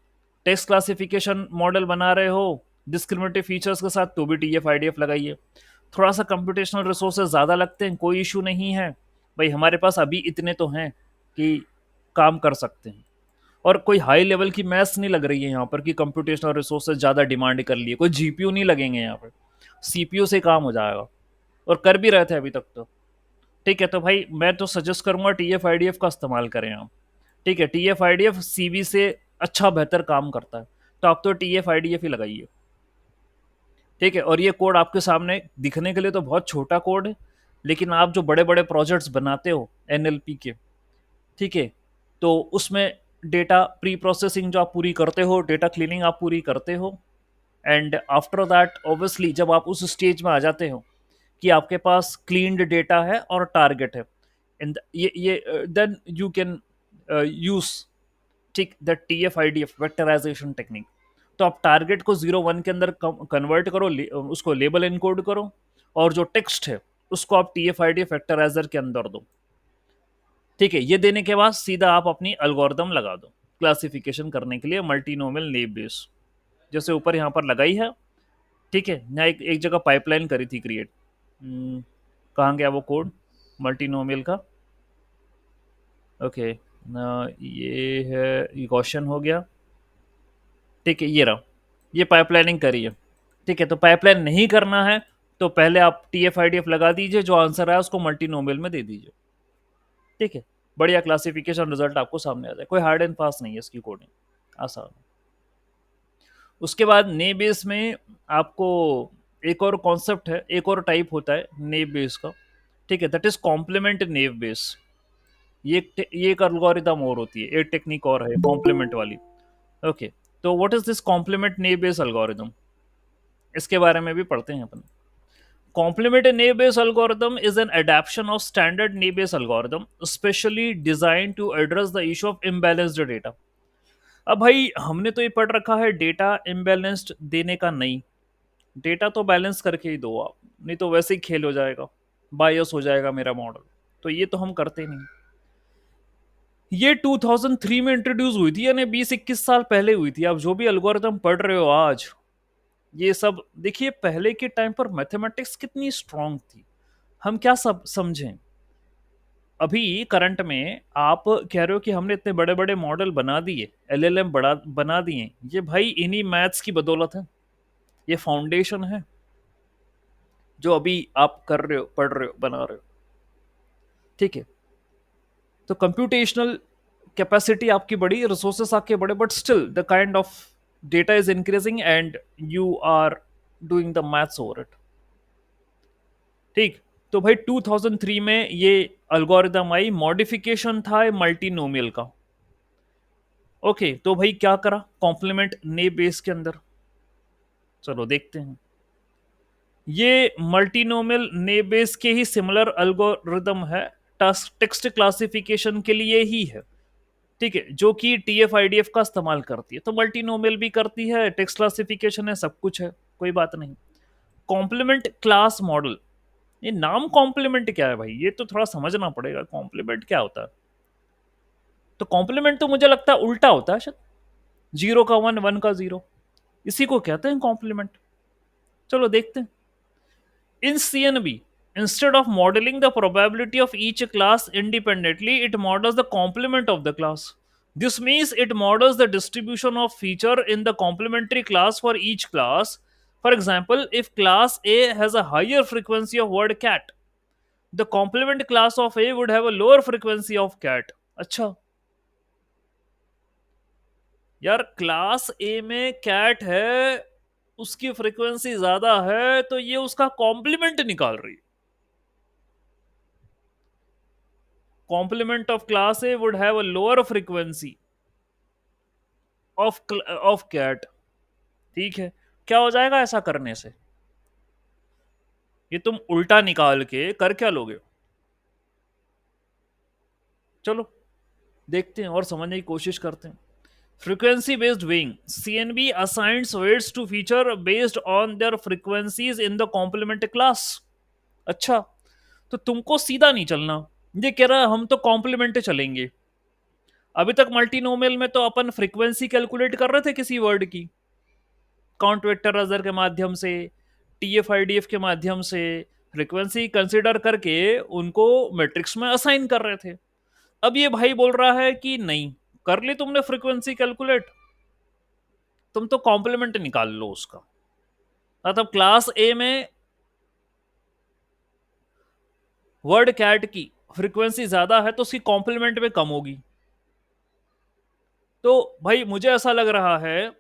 टेक्स्ट क्लासिफिकेशन मॉडल बना रहे हो डिस्क्रिमिनेटिव फीचर्स के साथ, तो भी T F I D F लगाइए। थोड़ा सा कंप्यूटेशनल रिसोर्सेज ज़्यादा लगते हैं, कोई इशू नहीं है भाई, हमारे पास अभी इतने तो हैं कि काम कर सकते हैं। और कोई हाई लेवल की मैथ्स नहीं लग रही है यहाँ पर कि कंप्यूटेशनल रिसोर्सेज ज़्यादा डिमांड कर लिए, कोई जीपीयू नहीं लगेंगे यहाँ पर, सीपीयू से काम हो जाएगा, और कर भी रहे थे अभी तक तो। ठीक है, तो भाई मैं तो सजेस्ट करूंगा T F I D F का इस्तेमाल करें आप। ठीक है, T F I D F C B से अच्छा बेहतर काम करता है, तो आप तो T F I D F ही लगाइए। ठीक है, और ये कोड आपके सामने दिखने के लिए तो बहुत छोटा कोड है, लेकिन आप जो बड़े बड़े प्रोजेक्ट्स बनाते हो एनएलपी के, ठीक है, तो उसमें डेटा प्री प्रोसेसिंग जो आप पूरी करते हो, डेटा क्लीनिंग आप पूरी करते हो, एंड आफ्टर दैट ऑब्वियसली जब आप उस स्टेज में आ जाते हो कि आपके पास क्लीन्ड डेटा है और टारगेट है, एंड ये देन यू कैन यूज, ठीक, the T F I D F vectorization technique. तो आप टारगेट को 0 1 के अंदर कन्वर्ट करो, उसको लेबल इनकोड करो, और जो टेक्स्ट है उसको आप T F I D F vectorizer के अंदर दो। ठीक है, ये देने के बाद सीधा आप अपनी अल्गोरिदम लगा दो क्लासिफिकेशन करने के लिए मल्टीनोमियल नेम बेस, जैसे ऊपर यहाँ पर लगाई है। ठीक है, यहाँ एक जगह पाइपलाइन करी थी क्रिएट, कहाँ गया वो कोड मल्टीनोमियल का? ओके, ये है, ये क्वेश्चन हो गया। ठीक है, ये रहा, ये पाइपलाइनिंग करी है। ठीक है, तो पाइपलाइन नहीं करना है तो पहले आप T F I D F लगा दीजिए, जो आंसर है उसको मल्टीनोमियल में दे दीजिए। ठीक है, बढ़िया क्लासिफिकेशन रिजल्ट आपको सामने आ जाए, कोई हार्ड एंड फास्ट नहीं है इसकी कोडिंग, आसान। उसके बाद ने बेस में आपको एक और कॉन्सेप्ट है, एक और टाइप होता है नेव बेस का। ठीक है, that is complement naive Bayes. ये एक अलगोरिदम और होती है, एक टेक्निक और है कॉम्प्लीमेंट वाली। ओके, तो what is this complement naive base algorithm, इसके बारे में भी पढ़ते हैं अपन। Complementary naive-Bayes algorithm is an adaptation of standard naive-Bayes algorithm, specially designed to address the issue of imbalanced data। अब भाई हमने तो ये पढ़ रखा है डेटा इम्बैलेंस्ड देने का नहीं, डेटा तो बैलेंस करके ही दो आप, नहीं तो वैसे ही खेल हो जाएगा, बायस हो जाएगा मेरा मॉडल, तो ये तो हम करते नहीं। ये 2003 में इंट्रोड्यूस हुई थी, यानी 20-21 साल पहले हुई थी। आप जो भी एल्गोरिथम पढ़ रहे हो आज, ये सब देखिए, पहले के टाइम पर मैथमेटिक्स कितनी स्ट्रांग थी, हम क्या सब समझें। अभी करंट में आप कह रहे हो कि हमने इतने बड़े बड़े मॉडल बना दिए, एलएलएम बड़ा बना दिए, ये भाई इन्हीं मैथ्स की बदौलत है, ये फाउंडेशन है जो अभी आप कर रहे हो, पढ़ रहे हो, बना रहे हो। ठीक है, तो कंप्यूटेशनल कैपेसिटी आपकी बड़ी, रिसोर्सेस आपके बड़े, but still the kind of data is increasing and you are doing the maths over it. ठीक, तो भाई 2003 में ये अल्गोरिदम आई, मॉडिफिकेशन था मल्टीनोमियल का। ओके, तो भाई क्या करा कॉम्प्लीमेंट ने बेस के अंदर, चलो देखते हैं। ये मल्टीनोमियल ने बेस के ही सिमिलर एल्गोरिदम है, टेक्स्ट क्लासिफिकेशन के लिए ही है, ठीक है, जो कि टीएफ आईडीएफ का इस्तेमाल करती है। तो मल्टीनोमियल भी करती है, टेक्स्ट क्लासिफिकेशन है, सब कुछ है, कोई बात नहीं। कॉम्प्लीमेंट क्लास मॉडल, ये नाम कॉम्प्लीमेंट क्या है भाई, ये तो थोड़ा समझना पड़ेगा, कॉम्प्लीमेंट क्या होता है। तो कॉम्प्लीमेंट तो मुझे लगता है उल्टा होता है शायद, जीरो का वन, वन का जीरो, इसी को कहते हैं कॉम्प्लीमेंट। चलो देखते हैं। In CNB, instead of modeling the probability of each class independently, it models the complement of the class. This means it models the distribution of feature in the complementary class for each class. For example, if class A has a higher frequency of word cat, the complement class of A would have a lower frequency of cat. अच्छा यार, class ए में cat है, उसकी frequency ज्यादा है, तो ये उसका कॉम्प्लीमेंट निकाल रही है। complement of class A would have a lower frequency of cat। ठीक है, क्या हो जाएगा ऐसा करने से, ये तुम उल्टा निकाल के कर क्या लोगे। चलो देखते हैं और समझने की कोशिश करते हैं। Frequency based weighing, CNB assigns weights to feature based on their frequencies in the complement class. अच्छा, तो तुमको सीधा नहीं चलना, ये कह रहा है हम तो कॉम्प्लीमेंट चलेंगे। अभी तक मल्टीनोमियल में तो अपन फ्रीक्वेंसी कैलकुलेट कर रहे थे किसी वर्ड की, काउंट वेक्टर अजर के माध्यम से, टीएफ आईडीएफ के माध्यम से, फ्रीक्वेंसी कंसिडर करके उनको मैट्रिक्स में असाइन कर रहे थे। अब ये भाई बोल रहा है कि नहीं, कर ली तुमने फ्रीक्वेंसी कैलकुलेट, तुम तो कॉम्प्लीमेंट निकाल लो उसका। मतलब क्लास ए में वर्ड कैट की फ्रीक्वेंसी ज्यादा है तो उसकी कॉम्प्लीमेंट में कम होगी। तो भाई मुझे ऐसा लग रहा है,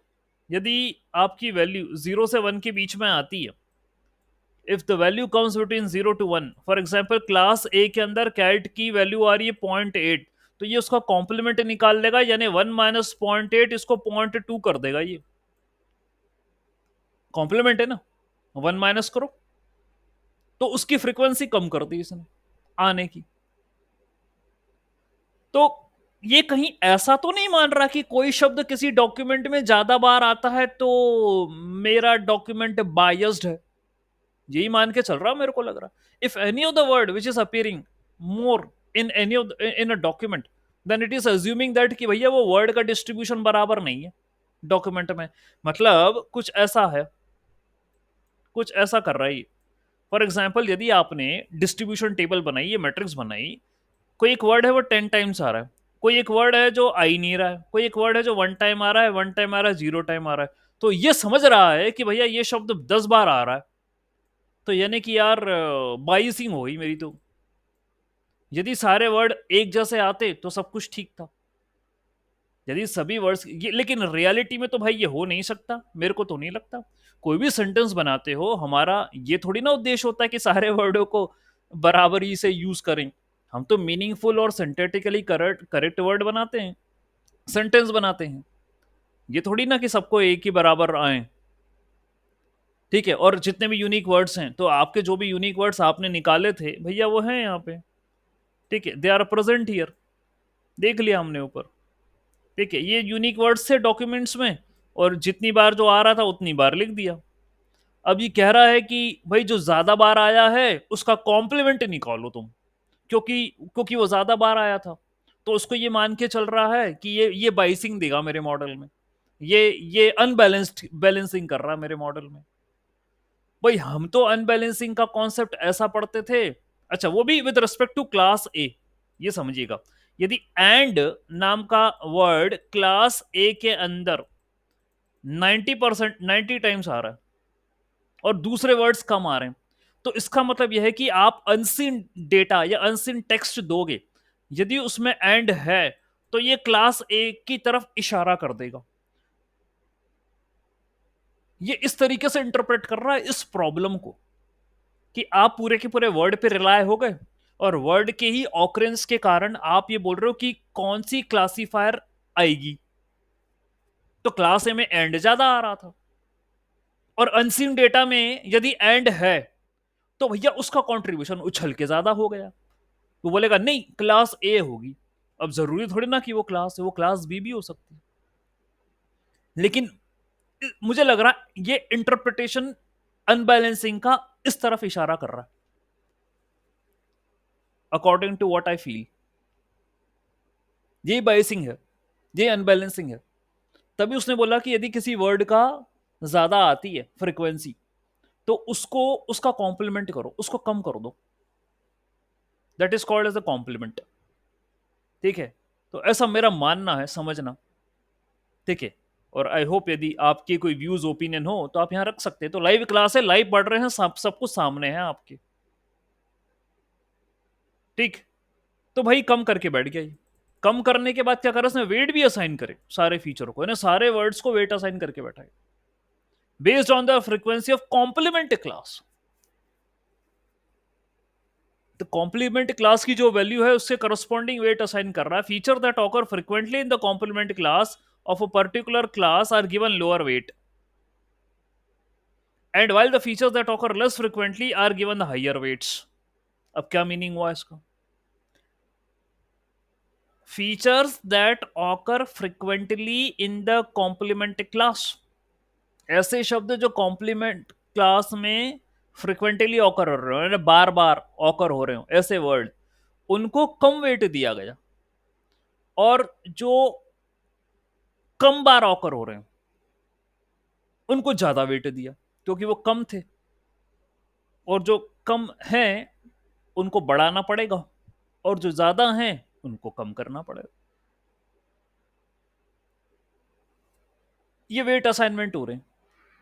यदि आपकी वैल्यू 0 से 1 के बीच में आती है, if the value comes between 0 to 1, for example class ए के अंदर कैट की वैल्यू आ रही है 0.8, तो ये उसका कॉम्प्लीमेंट निकाल लेगा, यानी 1 - 0.8 इसको 0.2 कर देगा। ये कॉम्प्लीमेंट है ना, 1 - करो, तो उसकी फ्रीक्वेंसी कम कर दी इसने आने की। तो ये कहीं ऐसा तो नहीं मान रहा कि कोई शब्द किसी डॉक्यूमेंट में ज्यादा बार आता है तो मेरा डॉक्यूमेंट बायस्ड है, यही मान के चल रहा मेरे को लग रहा। If any of the word which is appearing more in any of in a document, then it is assuming that कि भैया वो वर्ड का डिस्ट्रीब्यूशन बराबर नहीं है डॉक्यूमेंट में। मतलब कुछ ऐसा है, कुछ ऐसा कर रहा है। फॉर एग्जाम्पल, यदि आपने डिस्ट्रीब्यूशन टेबल बनाई, ये मैट्रिक्स बनाई, कोई एक वर्ड है वो 10 टाइम्स आ रहा है, कोई एक वर्ड है जो आ ही नहीं रहा है, कोई एक वर्ड है जो 1 टाइम आ रहा है, 1 टाइम आ रहा है, 0 टाइम आ रहा है, तो ये समझ रहा है कि भैया ये शब्द 10 बार आ रहा है, तो यानी कि यार बाइसिंग हो गई मेरी। तो यदि सारे वर्ड एक जैसे आते तो सब कुछ ठीक था, यदि सभी वर्ड्स लेकिन रियलिटी में तो भाई ये हो नहीं सकता, मेरे को तो नहीं लगता। कोई भी सेंटेंस बनाते हो, हमारा ये थोड़ी ना उद्देश्य होता है कि सारे वर्डों को बराबरी से यूज करें। हम तो मीनिंगफुल और सिंथेटिकली करेक्ट करेक्ट वर्ड बनाते हैं, सेंटेंस बनाते हैं, ये थोड़ी ना कि सबको एक ही बराबर आए। ठीक है, और जितने भी यूनिक वर्ड्स हैं, तो आपके जो भी यूनिक वर्ड्स आपने निकाले थे भैया वो हैं यहाँ पे, ठीक है, दे आर प्रेजेंट हियर, देख लिया हमने ऊपर। ठीक है, ये यूनिक वर्ड्स थे डॉक्यूमेंट्स में, और जितनी बार जो आ रहा था उतनी बार लिख दिया। अब ये कह रहा है कि भाई जो ज्यादा बार आया है उसका कॉम्प्लीमेंट निकालो तुम, क्योंकि क्योंकि वो ज्यादा बार आया था, तो उसको ये मान के चल रहा है कि ये बाइसिंग देगा मेरे मॉडल में, ये अनबैलेंस्ड बैलेंसिंग कर रहा है मेरे मॉडल में। भाई हम तो अनबैलेंसिंग का कॉन्सेप्ट ऐसा पढ़ते थे, अच्छा वो भी with respect to class A. ये समझिएगा, यदि एंड नाम का वर्ड क्लास ए के अंदर 90% 90 टाइम्स आ रहा है और दूसरे वर्ड्स कम आ रहे हैं, तो इसका मतलब यह है कि आप अनसीन डेटा या अनसीन टेक्स्ट दोगे, यदि उसमें एंड है तो ये क्लास ए की तरफ इशारा कर देगा। ये इस तरीके से इंटरप्रेट कर रहा है इस प्रॉब्लम को, कि आप पूरे के पूरे वर्ड पे रिलाय हो गए, और वर्ड के ही ऑकरेंस के कारण आप ये बोल रहे हो कि कौन सी क्लासिफायर आएगी। तो क्लास ए में एंड ज्यादा आ रहा था, और अनसीन डेटा में यदि एंड है तो भैया उसका कंट्रीब्यूशन उछल के ज्यादा हो गया। तो बोलेगा नहीं क्लास ए होगी। अब जरूरी थोड़ी ना कि वो क्लास है, वो क्लास बी भी हो सकती है। लेकिन मुझे लग रहा है ये इंटरप्रिटेशन अनबैलेंसिंग का इस तरफ इशारा कर रहा है, according to what I feel. ये बायसिंग है, ये अनबैलेंसिंग है। तभी उसने बोला कि यदि किसी वर्ड का ज्यादा आती है फ्रीक्वेंसी, तो उसको उसका कॉम्प्लीमेंट करो, उसको कम कर दो। That is called as a complement. ठीक है, तो ऐसा मेरा मानना है, समझना। ठीक है, और आई होप यदि आपके कोई व्यूज ओपिनियन हो तो आप यहाँ रख सकते हैं। तो लाइव क्लास है, लाइव पढ़ रहे हैं, सब कुछ सामने है आपके। ठीक, तो भाई कम करके बैठ गया ये। कम करने के बाद क्या करा उसने, वेट भी असाइन करे सारे फीचर को, सारे वर्ड्स को वेट असाइन करके बैठा है based on the frequency of complement class. तो कॉम्प्लीमेंट क्लास की जो वैल्यू है उससे करस्पॉन्डिंग वेट असाइन कर रहा है। Feature that occur frequently in the complement class of a particular class are given lower weight, and while the features that occur less frequently are given the higher weights। अब क्या meaning हुआ इसका? Features that occur frequently in the complement class, ऐसे शब्द जो complement class में frequently occur हो रहे हो, बार बार ऑकर हो रहे हो, ऐसे वर्ड, उनको कम वेट दिया गया। और जो कम बार ऑकर हो रहे हैं उनको ज्यादा वेट दिया, क्योंकि वो कम थे। और जो कम हैं उनको बढ़ाना पड़ेगा, और जो ज्यादा हैं उनको कम करना पड़ेगा। ये वेट असाइनमेंट हो रहे हैं।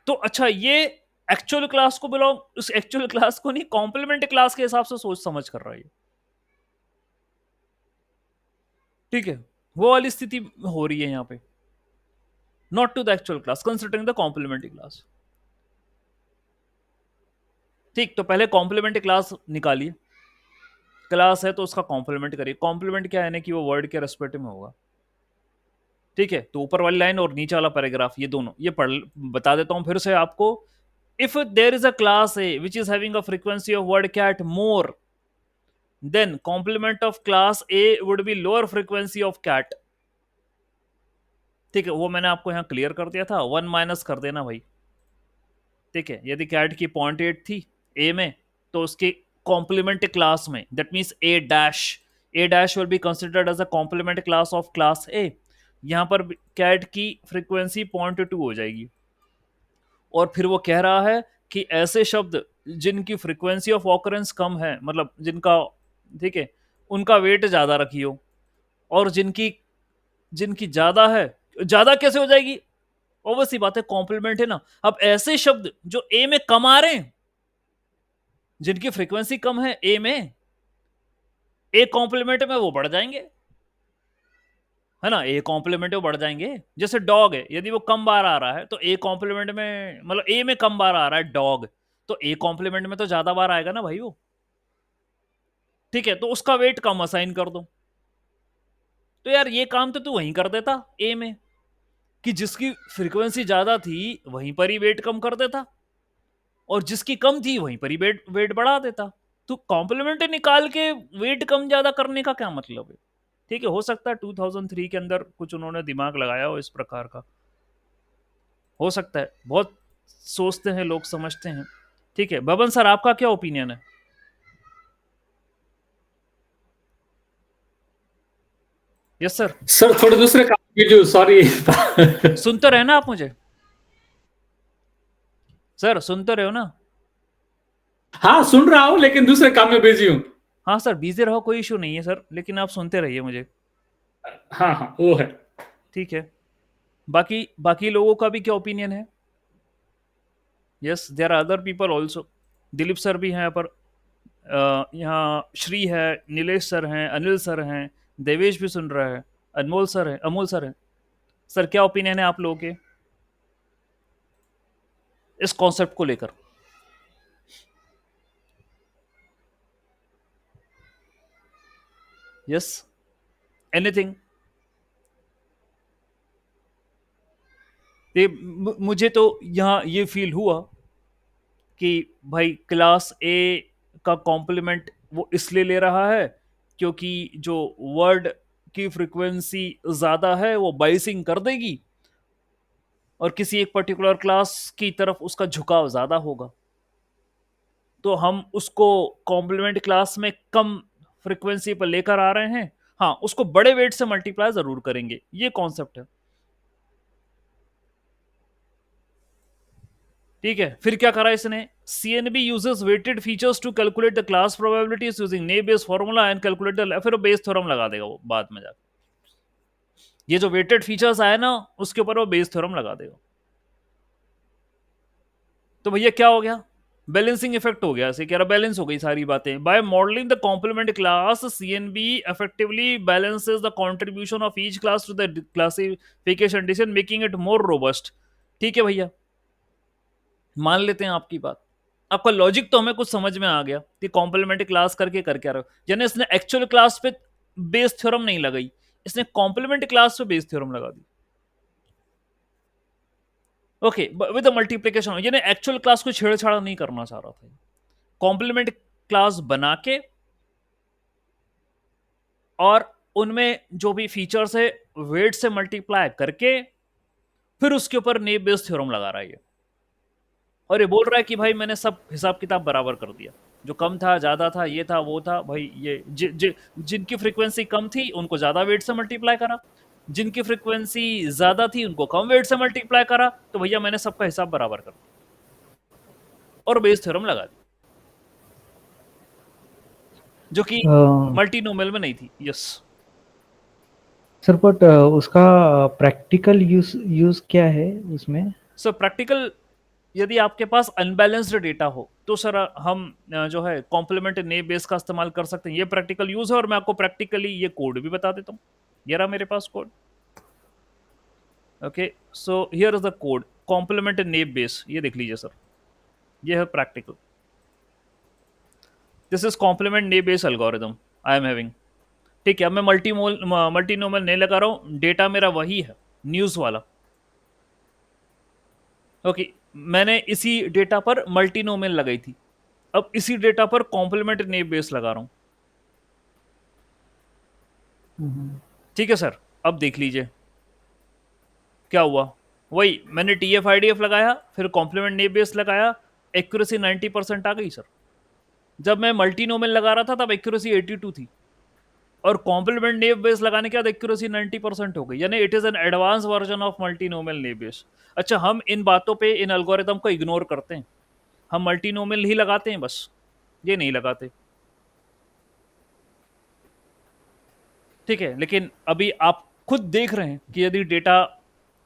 तो अच्छा, ये एक्चुअल क्लास को बिलोंग, उस एक्चुअल क्लास को नहीं, कॉम्प्लीमेंट क्लास के हिसाब से सोच समझ कर रहा है। ठीक है, वो वाली स्थिति हो रही है यहाँ पे, not to the actual class considering the complementary class. ठीक, तो पहले कॉम्प्लीमेंट्री क्लास निकालिए। क्लास है तो उसका कॉम्प्लीमेंट करिए। कॉम्प्लीमेंट क्या है ना, कि वो वर्ड के रेस्पेक्ट में होगा। ठीक है, तो ऊपर वाली लाइन और नीचे वाला पैराग्राफ, ये दोनों ये पढ़ बता देता हूं फिर से आपको। If there is a class A which is having a frequency of word cat more, then complement of class A would be lower frequency of cat. ठीक है, वो मैंने आपको यहाँ क्लियर कर दिया था, 1 माइनस कर देना भाई। ठीक है, यदि कैट की 0.8 थी ए में, तो उसके कॉम्प्लीमेंट क्लास में, that means A dash will be considered as a complement class of class A. यहाँ पर कैट की फ्रीक्वेंसी 0.2 हो जाएगी। और फिर वो कह रहा है कि ऐसे शब्द जिनकी फ्रीक्वेंसी ऑफ ऑकरेंस कम है, मतलब जिनका, ठीक है, उनका वेट ज्यादा रखियो। और जिनकी जिनकी ज्यादा है, ज्यादा कैसे हो जाएगी? ऑब्वियसली बात है, कॉम्प्लीमेंट है ना। अब ऐसे शब्द जो ए में कम आ रहे हैं, जिनकी फ्रीक्वेंसी कम है ए में, ए कॉम्प्लीमेंट में वो बढ़ जाएंगे, है ना। ए कॉम्प्लीमेंट में बढ़ जाएंगे। जैसे डॉग है, यदि वो कम बार आ रहा है तो ए कॉम्प्लीमेंट में, मतलब ए में कम बार आ रहा है डॉग, तो ए कॉम्प्लीमेंट में तो ज्यादा बार आएगा ना भाई वो। ठीक है, तो उसका वेट कम असाइन कर दो। तो यार ये काम तो तू वहीं कर देता ए में, कि जिसकी फ्रीक्वेंसी ज्यादा थी वहीं पर ही वेट कम कर देता, और जिसकी कम थी वहीं पर ही वेट वेट बढ़ा देता। तो कॉम्प्लीमेंट निकाल के वेट कम ज्यादा करने का क्या मतलब है? ठीक है, हो सकता है 2003 के अंदर कुछ उन्होंने दिमाग लगाया हो इस प्रकार का, हो सकता है। बहुत सोचते हैं लोग, समझते हैं। ठीक है, बबन सर आपका क्या ओपिनियन है? Yes sir. सर थोड़े दूसरे काम कीजिए, सॉरी। सुन तो रहे ना आप मुझे? सर सुन तो रहे हो ना? हाँ सुन रहा हूँ, लेकिन दूसरे काम में बिजी हूँ। हाँ सर, बिजी रहो, कोई इशू नहीं है सर, लेकिन आप सुनते रहिए मुझे। हाँ हाँ वो है। ठीक है, बाकी बाकी लोगों का भी क्या ओपिनियन है? Yes, there are other people also. Dilip sir भी हैं यहाँ पर, यहाँ श्री है, नीलेश सर हैं, अनिल सर हैं, देवेश भी सुन रहा है, अनमोल सर है, अमोल सर है। सर क्या ओपिनियन है आप लोगों के इस कॉन्सेप्ट को लेकर? Yes, anything? मुझे तो यहाँ ये फील हुआ कि भाई क्लास ए का कॉम्प्लीमेंट वो इसलिए ले रहा है क्योंकि जो वर्ड की फ्रीक्वेंसी ज्यादा है वो बाइसिंग कर देगी और किसी एक पर्टिकुलर क्लास की तरफ उसका झुकाव ज्यादा होगा, तो हम उसको कॉम्प्लीमेंट क्लास में कम फ्रीक्वेंसी पर लेकर आ रहे हैं। हाँ, उसको बड़े वेट से मल्टीप्लाई जरूर करेंगे, ये कॉन्सेप्ट है। ठीक है, फिर क्या करा इसने, CNB uses weighted features to calculate the class probabilities using naive Bayes formula and calculate the, फिर बेस थ्योरम लगा देगा वो बाद में जाकर। ये जो वेटेड फीचर्स आए ना उसके ऊपर वो बेस थ्योरम लगा देगा। तो भैया क्या हो गया, बैलेंसिंग इफेक्ट हो गया, ऐसे कह रहा बैलेंस हो गई सारी बातें। By modelling the complement class CNB effectively balances the contribution of each class to the classification decision making it more robust. ठीक है भैया, मान लेते हैं आपकी बात, आपका लॉजिक तो हमें कुछ समझ में आ गया कि कॉम्प्लीमेंट्री क्लास करके कर क्या रहे हो, यानी इसने एक्चुअल क्लास पे बेस थ्योरम नहीं लगाई, इसने कॉम्प्लीमेंट्री क्लास पे बेस थ्योरम लगा दी। ओके, विद मल्टीप्लीकेशन, यानी एक्चुअल क्लास को छेड़छाड़ नहीं करना चाह रहा था, कॉम्प्लीमेंट क्लास बना के और उनमें जो भी फीचर्स है वेट से मल्टीप्लाई करके फिर उसके ऊपर नेब बेस थ्योरम लगा रहा है। और ये बोल रहा है कि भाई मैंने सब हिसाब किताब बराबर कर दिया, जो कम था ज्यादा था ये था वो था, भाई ये जिनकी फ्रीक्वेंसी कम थी उनको ज्यादा वेट से मल्टीप्लाई करा, जिनकी फ्रीक्वेंसी ज्यादा थी उनको कम वेट से मल्टीप्लाई करा, तो भैया मैंने सबका हिसाब बराबर कर दिया और बेस थ्योरम लगा दी, जो कि मल्टीनोमियल में नहीं थी। यस सर, बट उसका प्रैक्टिकल यूज क्या है उसमें? सर, प्रैक्टिकल यदि आपके पास अनबैलेंस्ड डेटा हो तो सर हम जो है कॉम्प्लीमेंट नेब बेस का इस्तेमाल कर सकते हैं, ये प्रैक्टिकल यूज है। और मैं आपको प्रैक्टिकली ये कोड भी बता देता हूँ, ये रहा मेरे पास code. Okay, so here is the code complement naive Bayes, ये देख लीजिए सर, ये है practical. This is complement naive Bayes algorithm I am having. ठीक है, अब मैं मल्टीनोमल नहीं लगा रहा हूँ, डेटा मेरा वही है न्यूज वाला। ओके, मैंने इसी डेटा पर मल्टीनोमियल लगाई थी, अब इसी डेटा पर कॉम्प्लीमेंट नेब बेस लगा रहा हूं। ठीक है सर, अब देख लीजिए क्या हुआ, वही मैंने TF-IDF लगाया, फिर कॉम्प्लीमेंट नेब बेस लगाया, एक्यूरेसी 90% आ गई सर। जब मैं मल्टीनोमियल लगा रहा था तब एक्यूरेसी 82 थी, और कॉम्प्लीमेंट नेब बेस लगाने के बाद एक्यूरेसी 90% हो गई, यानी it is an advance version of multinomial नेब बेस। अच्छा, हम इन बातों पे इन एल्गोरिथम को इग्नोर करते हैं, हम मल्टीनोमियल ही लगाते हैं बस, ये नहीं लगाते। ठीक है, लेकिन अभी आप खुद देख रहे हैं कि यदि डेटा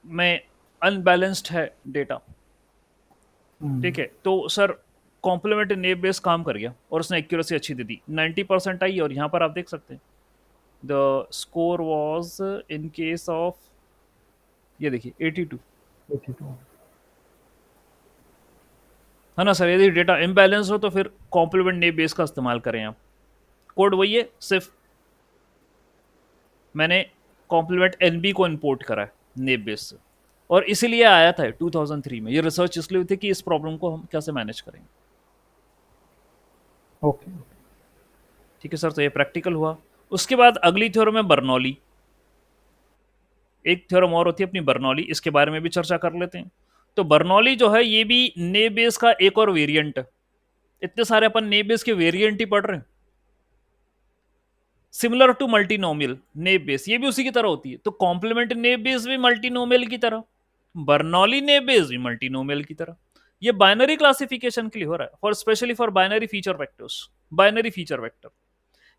में अनबैलेंस्ड है डेटा, ठीक है, तो सर कॉम्प्लीमेंट नेब बेस काम कर गया और उसने एक्यूरेसी अच्छी दे दी, 90% आई। और यहाँ पर आप देख सकते हैं the score was in case of, ये देखिए 82 है ना सर। यदि डेटा इम्बैलेंस हो तो फिर कॉम्प्लीमेंट नेब बेस का इस्तेमाल करें आप। कोड वही है, सिर्फ मैंने कॉम्प्लीमेंट NB को इंपोर्ट करा है नेब बेस से, और इसीलिए आया था 2003 में। ये रिसर्च इसलिए हुई थी कि इस प्रॉब्लम को हम कैसे मैनेज करेंगे। ओके, ठीक है सर, तो ये प्रैक्टिकल हुआ। उसके बाद अगली थ्योरम है बर्नौली, एक थ्योरम और होती है अपनी बर्नौली, इसके बारे में भी चर्चा कर लेते हैं। तो बर्नौली जो है ये भी नेब बेस का एक और वेरिएंट है। इतने सारे अपन नेब बेस के वेरिएंट ही पढ़ रहे हैं, सिमिलर टू मल्टीनोमियल नेब बेस, ये भी उसी की तरह होती है। तो कॉम्प्लीमेंट नेब बेस भी मल्टीनोमियल की तरह, बर्नौली नेब बेस भी मल्टीनोमियल की तरह। ये बाइनरी क्लासिफिकेशन के लिए हो रहा है, for specially for binary feature vectors, binary feature vector,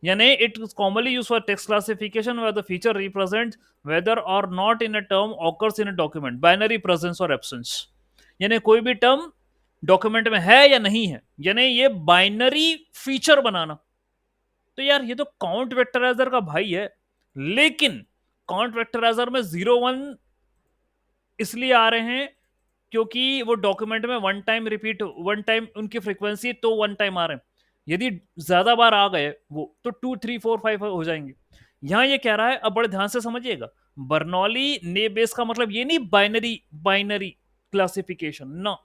यानी it is commonly used for text classification where the feature represents whether or not in a term occurs in a document, binary presence or absence, यानी कोई भी term document में है या नहीं है, यानी ये बाइनरी फीचर बनाना। तो यार ये तो काउंट वेक्टराइजर का भाई है, लेकिन काउंट वेक्टराइजर में 0 1 इसलिए आ रहे हैं क्योंकि वो डॉक्यूमेंट में one time repeat, one time उनकी फ्रीक्वेंसी तो वन टाइम आ रहे हैं। यदि ज्यादा बार आ गए वो तो 2 3 4 5 हो जाएंगे। यहां ये कह रहा है, अब बड़े ध्यान से समझिएगा, बर्नौली ने बेस का मतलब ये नहीं बाइनरी क्लासिफिकेशन, नो।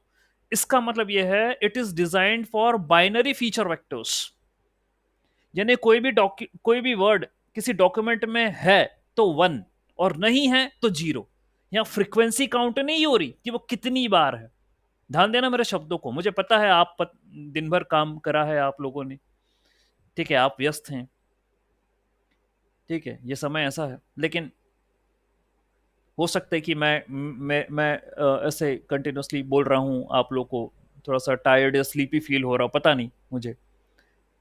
इसका मतलब ये है it is designed for binary feature vectors. यानी कोई भी वर्ड किसी डॉक्यूमेंट में है तो 1 और नहीं है तो 0। यहाँ फ्रीक्वेंसी काउंट नहीं हो रही कि वो कितनी बार है। ध्यान देना मेरे शब्दों को, मुझे पता है दिन भर काम करा है आप लोगों ने, ठीक है, आप व्यस्त हैं, ठीक है, ये समय ऐसा है, लेकिन हो सकता है कि मैं ऐसे कंटिन्यूसली बोल रहा हूँ, आप लोग को थोड़ा सा टायर्ड या स्लीपी फील हो रहा हो, पता नहीं मुझे,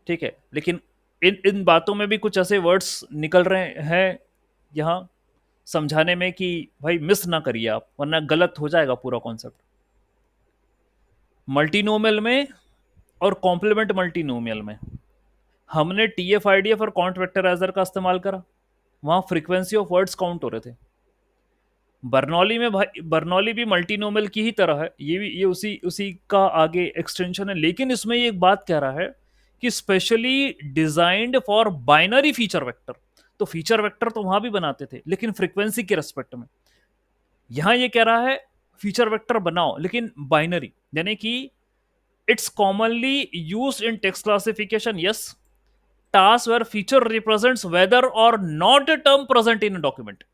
ठीक है, लेकिन इन इन बातों में भी कुछ ऐसे वर्ड्स निकल रहे हैं यहाँ समझाने में कि भाई मिस ना करिए आप, वरना गलत हो जाएगा पूरा कॉन्सेप्ट। मल्टीनोमियल में और कॉम्प्लीमेंट मल्टीनोमियल में हमने TF-IDF और काउंट वेक्टराइजर का इस्तेमाल करा, वहां फ्रीक्वेंसी ऑफ वर्ड्स काउंट हो रहे थे। बर्नौली में भाई, बर्नौली भी मल्टीनोमियल की ही तरह है, ये उसी उसी का आगे एक्सटेंशन है, लेकिन इसमें ये एक बात कह रहा है कि specially designed for binary feature vector. तो फीचर वेक्टर तो वहां भी बनाते थे लेकिन फ्रीक्वेंसी के रेस्पेक्ट में। यहां ये कह रहा है फीचर वेक्टर बनाओ लेकिन बाइनरी, यानी कि it's commonly used in text classification, yes, task where feature represents whether or not a term present in document.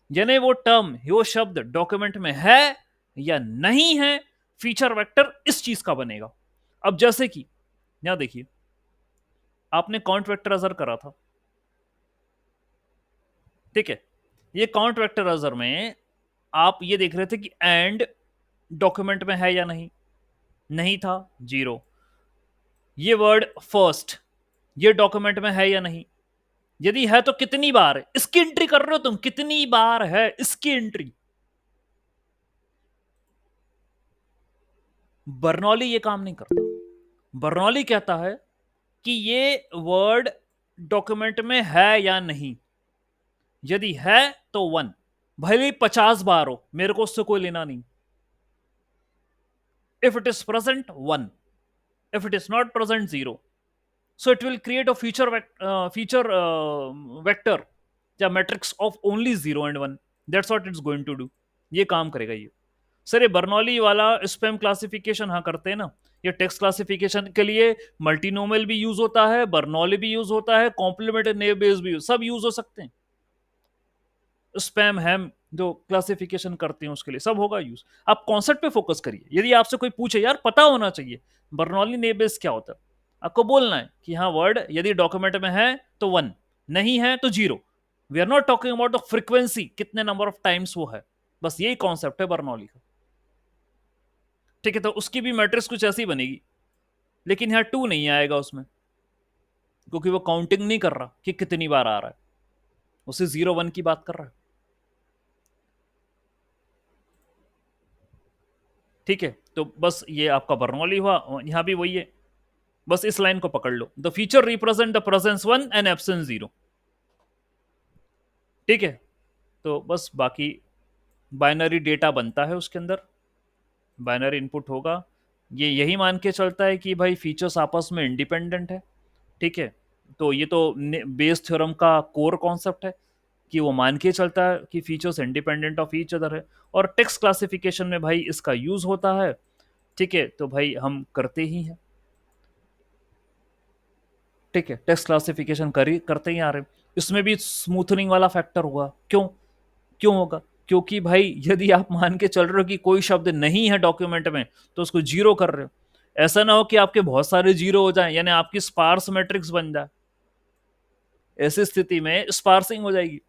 यानी वो टर्म, वो शब्द डॉक्यूमेंट में है या नहीं है, फीचर वेक्टर इस चीज का बनेगा। अब जैसे कि यहां देखिए, आपने काउंट वेक्टराइजर करा था, ठीक है, ये काउंट वेक्टराइजर में आप ये देख रहे थे कि एंड डॉक्यूमेंट में है या नहीं, नहीं था, 0। ये वर्ड फर्स्ट, ये डॉक्यूमेंट में है या नहीं, यदि है तो कितनी बार है, इसकी एंट्री कर रहे हो तुम, कितनी बार है इसकी एंट्री। बर्नौली ये काम नहीं करता। बर्नौली कहता है कि ये वर्ड डॉक्यूमेंट में है या नहीं, यदि है तो 1, भले ही 50 बार हो, मेरे को उससे कोई लेना नहीं। If it is present 1, if it is not present 0। So it will create a feature vector या matrix of only 0 and 1। That's what it's going to do। ये काम करेगा ये। सर ये बर्नौली वाला स्पैम क्लासिफिकेशन हाँ करते हैं ना, ये टेक्स्ट क्लासिफिकेशन के लिए मल्टीनोमियल भी यूज होता है, बर्नौली भी यूज होता है, कॉम्प्लीमेंट नेव बेस भी सब यूज हो सकते हैं। स्पैम हैम जो क्लासिफिकेशन करते हैं उसके लिए सब होगा यूज। आप कॉन्सेप्ट पे फोकस करिए। यदि आपसे कोई पूछे, यार पता होना चाहिए बर्नौली नेव बेस क्या होता है, आपको बोलना है कि हाँ वर्ड यदि डॉक्यूमेंट में है तो 1, नहीं है तो 0। We are not talking about the frequency, कितने नंबर ऑफ टाइम्स वो है, बस यही कॉन्सेप्ट है बर्नौली का, ठीक है। तो उसकी भी मैट्रिक्स कुछ ऐसी बनेगी, लेकिन यहाँ 2 नहीं आएगा उसमें, क्योंकि वो काउंटिंग नहीं कर रहा कि कितनी बार आ रहा है, उसे 0 1 की बात कर रहा है, ठीक है। तो बस ये आपका बर्नौली हुआ, यहां भी वही है, बस इस लाइन को पकड़ लो, the feature represent the presence 1 and absence 0, ठीक है। तो बस बाकी बाइनरी डेटा बनता है उसके अंदर, बाइनरी इनपुट होगा, ये यही मान के चलता है कि भाई फीचर्स आपस में इंडिपेंडेंट है, ठीक है। तो ये तो बेस थ्योरम का कोर कॉन्सेप्ट है कि वो मान के चलता है कि features independent of each other है, और टेक्स्ट क्लासिफिकेशन में भाई इसका यूज होता है, ठीक है। तो भाई हम करते ही हैं, ठीक है, टेक्स्ट क्लासिफिकेशन करते ही आ रहे हैं। इसमें भी स्मूथनिंग वाला फैक्टर होगा, क्यों क्यों होगा, क्योंकि भाई यदि आप मान के चल रहे हो कि कोई शब्द नहीं है डॉक्यूमेंट में तो उसको 0 कर रहे हो, ऐसा ना हो कि आपके बहुत सारे 0 हो जाए, यानी आपकी स्पार्स मैट्रिक्स बन जाए। ऐसी स्थिति में स्पार्सिंग हो जाएगी,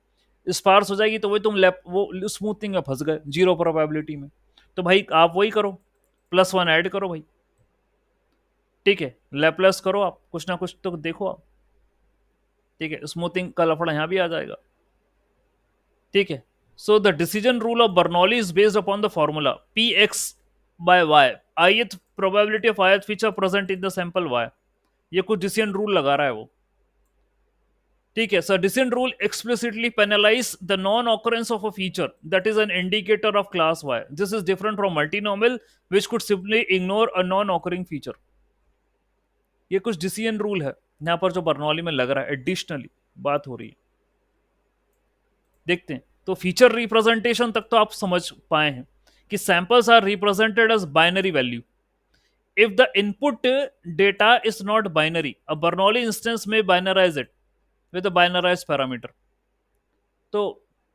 स्पार्स हो जाएगी तो वही तुम वो स्मूथिंग में फंस गए 0 प्रोबेबिलिटी में। तो भाई आप वही करो, +1 ऐड करो भाई, ठीक है, लैपलेस करो आप, कुछ ना कुछ तो देखो आप, ठीक है, स्मूथिंग का लफड़ा यहां भी आ जाएगा, ठीक है। So the decision rule of Bernoulli is based upon the formula px by y, ith probability of ith feature present in the sample y। ये कुछ डिसीजन रूल लगा रहा है वो, ठीक है। Sir decision rule explicitly penalise the non occurrence of a feature that is an indicator of class y। This is different from multinomial which could simply ignore a non occurring feature. ये कुछ decision rule है यहाँ पर जो Bernoulli में लग रहा है, एडिशनली बात हो रही है, देखते हैं। तो फीचर रिप्रेजेंटेशन तक तो आप समझ पाए हैं कि samples are represented as binary value if the input data is not binary. A Bernoulli instance may binarize it with a binarized parameter. तो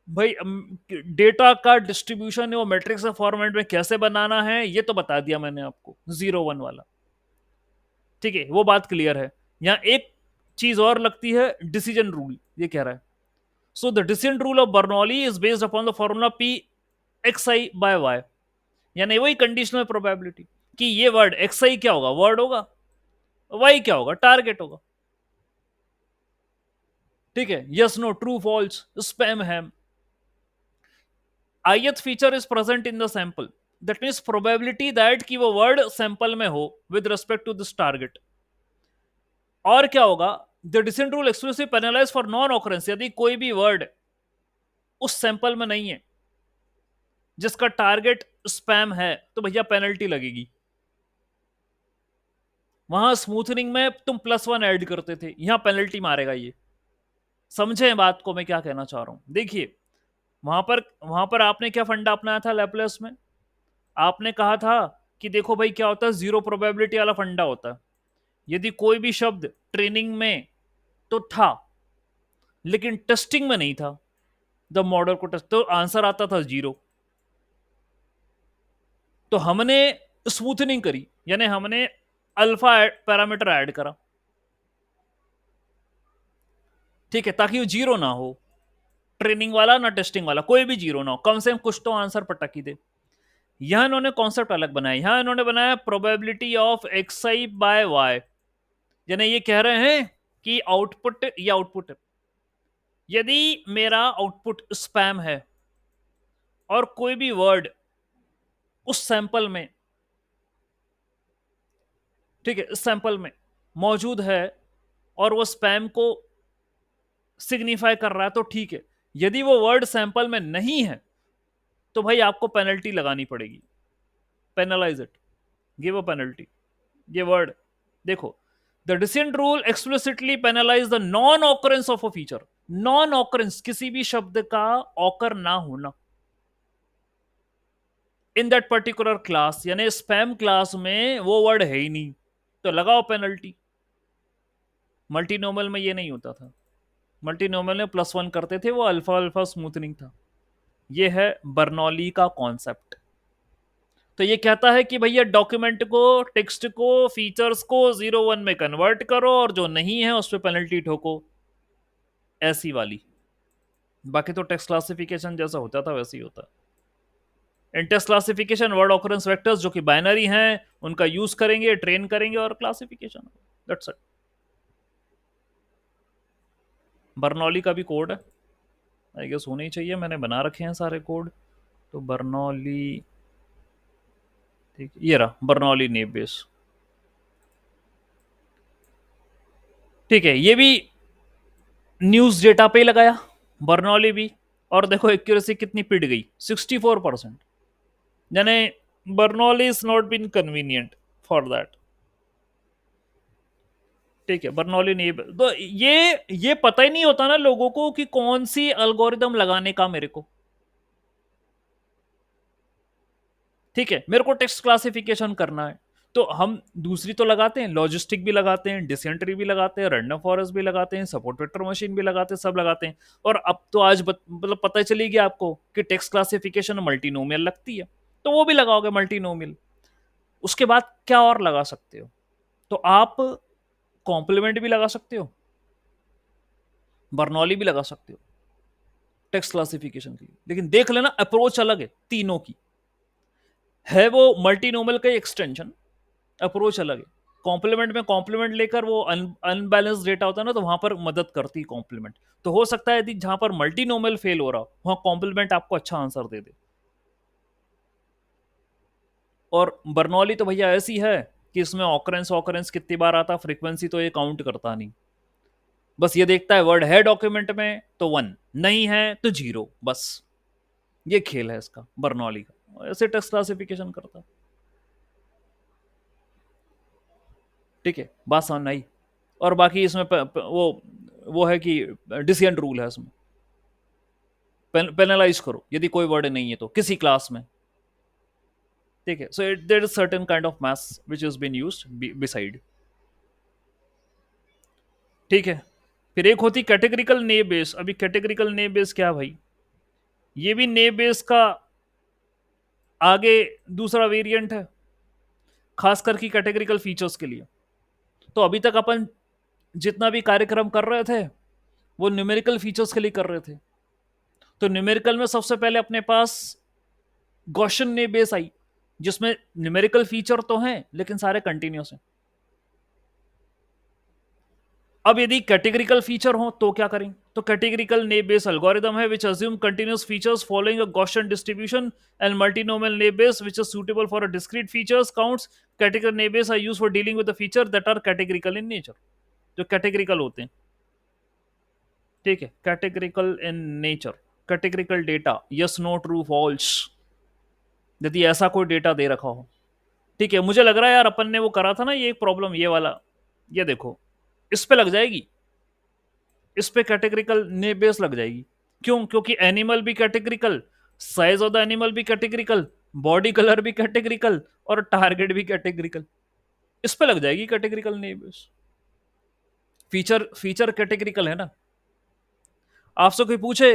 भाई डेटा का डिस्ट्रीब्यूशन वो मैट्रिक्स फॉर्मेट में कैसे बनाना है ये तो बता दिया मैंने आपको, 0 1 वाला। ठीक है, वो बात क्लियर है। यहां एक चीज और लगती है, डिसीजन रूल। ये कह रहा है so the decision rule of Bernoulli is based upon the formula P X I by Y, यानी वही कंडीशनल प्रोबेबिलिटी कि ये वर्ड एक्स आई क्या होगा, वर्ड होगा, वाई क्या होगा, टारगेट होगा। ठीक है, yes no true false spam ham. ith feature is present in the sample, that means probability that कि वो वर्ड सैंपल में हो with respect to this target. और क्या होगा, the decision rule exclusive penalise for non occurrence, यदि कोई भी वर्ड उस सैंपल में नहीं है जिसका टारगेट स्पैम है तो भैया पेनल्टी लगेगी। वहां स्मूथनिंग में तुम +1 ऐड करते थे, यहां पेनल्टी मारेगा ये। समझे बात को मैं क्या कहना चाह रहा हूं? देखिए वहां पर आपने क्या फंडा अपनाया था लैपलेस में, आपने कहा था कि देखो भाई क्या होता है, जीरो प्रोबेबिलिटी वाला फंडा होता है। यदि कोई भी शब्द ट्रेनिंग में तो था लेकिन टेस्टिंग में नहीं था, जब मॉडल को टेस्ट तो आंसर आता था 0। तो हमने स्मूथनिंग करी, यानी हमने अल्फा पैरामीटर ऐड करा, ठीक है, ताकि वो 0 ना हो, ट्रेनिंग वाला ना टेस्टिंग वाला, कोई भी 0 ना हो, कम से कम कुछ तो आंसर पटक ही दे। यहां इन्होंने कॉन्सेप्ट अलग बनाया, यहां इन्होंने बनाया probability of X I by Y, यानी ये कह रहे हैं कि आउटपुट यदि मेरा आउटपुट स्पैम है और कोई भी वर्ड उस सैंपल में, ठीक है, इस सैंपल में मौजूद है और वो स्पैम को सिग्निफाई कर रहा है तो ठीक है। यदि वो वर्ड सैंपल में नहीं है तो भाई आपको पेनल्टी लगानी पड़ेगी, penalise it, give a penalty. ये वर्ड देखो, the decision rule explicitly penalise the non occurrence of a feature. Non occurrence, किसी भी शब्द का ऑकर ना होना इन दैट पर्टिकुलर क्लास, यानी स्पैम क्लास में वो वर्ड है ही नहीं तो लगाओ पेनल्टी। मल्टीनोमल में ये नहीं होता था, मल्टीनोमल में +1 करते थे, वो अल्फा अल्फा स्मूथनिंग था। ये है बर्नौली का कॉन्सेप्ट। तो ये कहता है कि भैया डॉक्यूमेंट को, टेक्स्ट को, फीचर्स को 0 1 में कन्वर्ट करो और जो नहीं है उस पर पेनल्टी ठोको, ऐसी वाली। बाकी तो टेक्स्ट क्लासिफिकेशन जैसा होता था वैसे ही होता है। In text classification word occurrence vectors जो कि बाइनरी हैं उनका यूज करेंगे, ट्रेन करेंगे और क्लासिफिकेशन, दैट्स इट। बर्नौली का भी कोड है, आई गेस होना ही चाहिए, मैंने बना रखे हैं सारे कोड। तो बर्नौली, ठीक, ये रहा बर्नौली नेम बेस। ठीक है, ये भी न्यूज डेटा पे ही लगाया बर्नौली भी, और देखो एक्यूरेसी कितनी पिट गई, 64%। यानी Bernoulli is not been convenient for that. ठीक है, बर्नौली नहीं, तो ये पता ही नहीं होता ना लोगों को कि कौन सी एल्गोरिदम लगाने का मेरे को। ठीक है, मेरे को टेक्स्ट क्लासिफिकेशन करना है तो हम दूसरी तो लगाते हैं, लॉजिस्टिक भी लगाते हैं, डिसेंट्री भी लगाते हैं, रैंडम फॉरेस्ट भी लगाते हैं, सपोर्ट वेक्टर मशीन भी लगाते हैं, सब लगाते हैं। और अब तो आज मतलब पता चली गया आपको कि टेक्स्ट क्लासिफिकेशन मल्टीनोमियल लगती है, तो वो भी लगाओगे मल्टीनोमियल। उसके बाद क्या और लगा सकते हो, तो आप कॉम्प्लीमेंट भी लगा सकते हो, बर्नौली भी लगा सकते हो टेक्स्ट क्लासिफिकेशन के लिए। लेकिन देख लेना अप्रोच अलग है तीनों की, है वो मल्टीनोमियल का एक्सटेंशन, अप्रोच अलग है। कॉम्प्लीमेंट में कॉम्प्लीमेंट लेकर वो अनबैलेंस डेटा होता है ना, तो वहां पर मदद करती है कॉम्प्लीमेंट। तो हो सकता है यदि जहां पर मल्टीनोमियल फेल हो रहा हो वहां कॉम्प्लीमेंट आपको अच्छा आंसर दे दे। और बर्नौली तो भैया ऐसी है कि इसमें ऑकरेंस ऑकरेंस कितनी बार आता, फ्रीक्वेंसी तो ये काउंट करता नहीं, बस ये देखता है वर्ड है डॉक्यूमेंट में तो 1, नहीं है तो 0, बस ये खेल है इसका बर्नौली का, ऐसे टेक्स्ट क्लासिफिकेशन करता है। ठीक है, बात समझ आई। और बाकी इसमें वो है कि डिसीजन रूल है इसमें। पेनलाइज करो यदि कोई वर्ड नहीं है तो किसी क्लास में, ठीक है। So it there is certain kind of maths which is been used beside, ठीक है। फिर एक होती कैटेगरिकल नेम बेस। अभी कैटेगरिकल नेम बेस क्या भाई, ये भी नेम बेस का आगे दूसरा वेरिएंट है, खास करके कैटेगरिकल फीचर्स के लिए। तो अभी तक अपन जितना भी कार्यक्रम कर रहे थे वो न्यूमेरिकल फीचर्स के लिए कर रहे थे। तो न्यूमेरिकल में सबसे पहले अपने पास गॉसियन नेम बेस आई, जिसमें न्यूमेरिकल फीचर तो हैं लेकिन सारे कंटिन्यूस हैं। अब यदि कैटेगरिकल फीचर हो तो क्या करें, तो कैटेगरिकल नेम बेस एल्गोरिदम है which assume continuous features following a Gaussian distribution and multinomial naive Bayes which is suitable for a discrete features counts. Categorical naive Bayes are used for dealing with the feature that are categorical in nature, जो categorical होते हैं, ठीक है। Categorical in nature, categorical data, yes no true false, यदि ऐसा कोई data दे रखा हो, ठीक है। मुझे लग रहा है यार अपन ने वो करा था ना ये एक प्रॉब्लम, ये वाला, ये देखो इस पे लग जाएगी, इस पे कैटेगरिकल नेम बेस लग जाएगी। क्यों, क्योंकि एनिमल भी categorical, size of the animal भी कैटेगरिकल, बॉडी कलर भी कैटेगरिकल और टारगेट भी कैटेगरिकल, इस पे लग जाएगी categorical naive base. Feature feature categorical है ना। आपसे कोई पूछे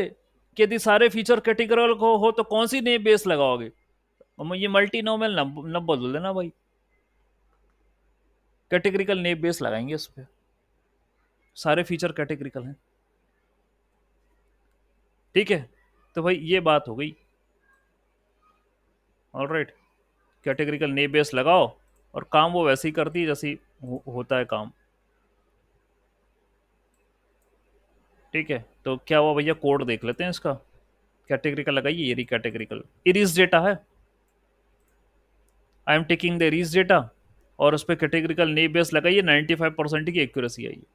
कि यदि सारे फीचर कैटेगरिकल को हो तो कौन सी नेम बेस लगाओगे, ये मल्टीनोमियल न बदल देना भाई, कैटेगरिकल नेम बेस लगाएंगे इस पे, सारे फीचर कैटेगरिकल हैं, ठीक है। तो भाई ये बात हो गई, ऑलराइट। कैटेगरिकल नेम बेस लगाओ और काम वो वैसे ही करती है जैसे होता है काम, ठीक है। तो क्या हुआ भैया, कोड देख लेते हैं इसका। कैटेगरिकल लगाइए, ये रही कैटेगरिकल, इरीज डेटा है, I am taking the iris data और उस पर कैटेगरिकल नेम बेस लगाइए, 95% की एक्यूरेसी आई है।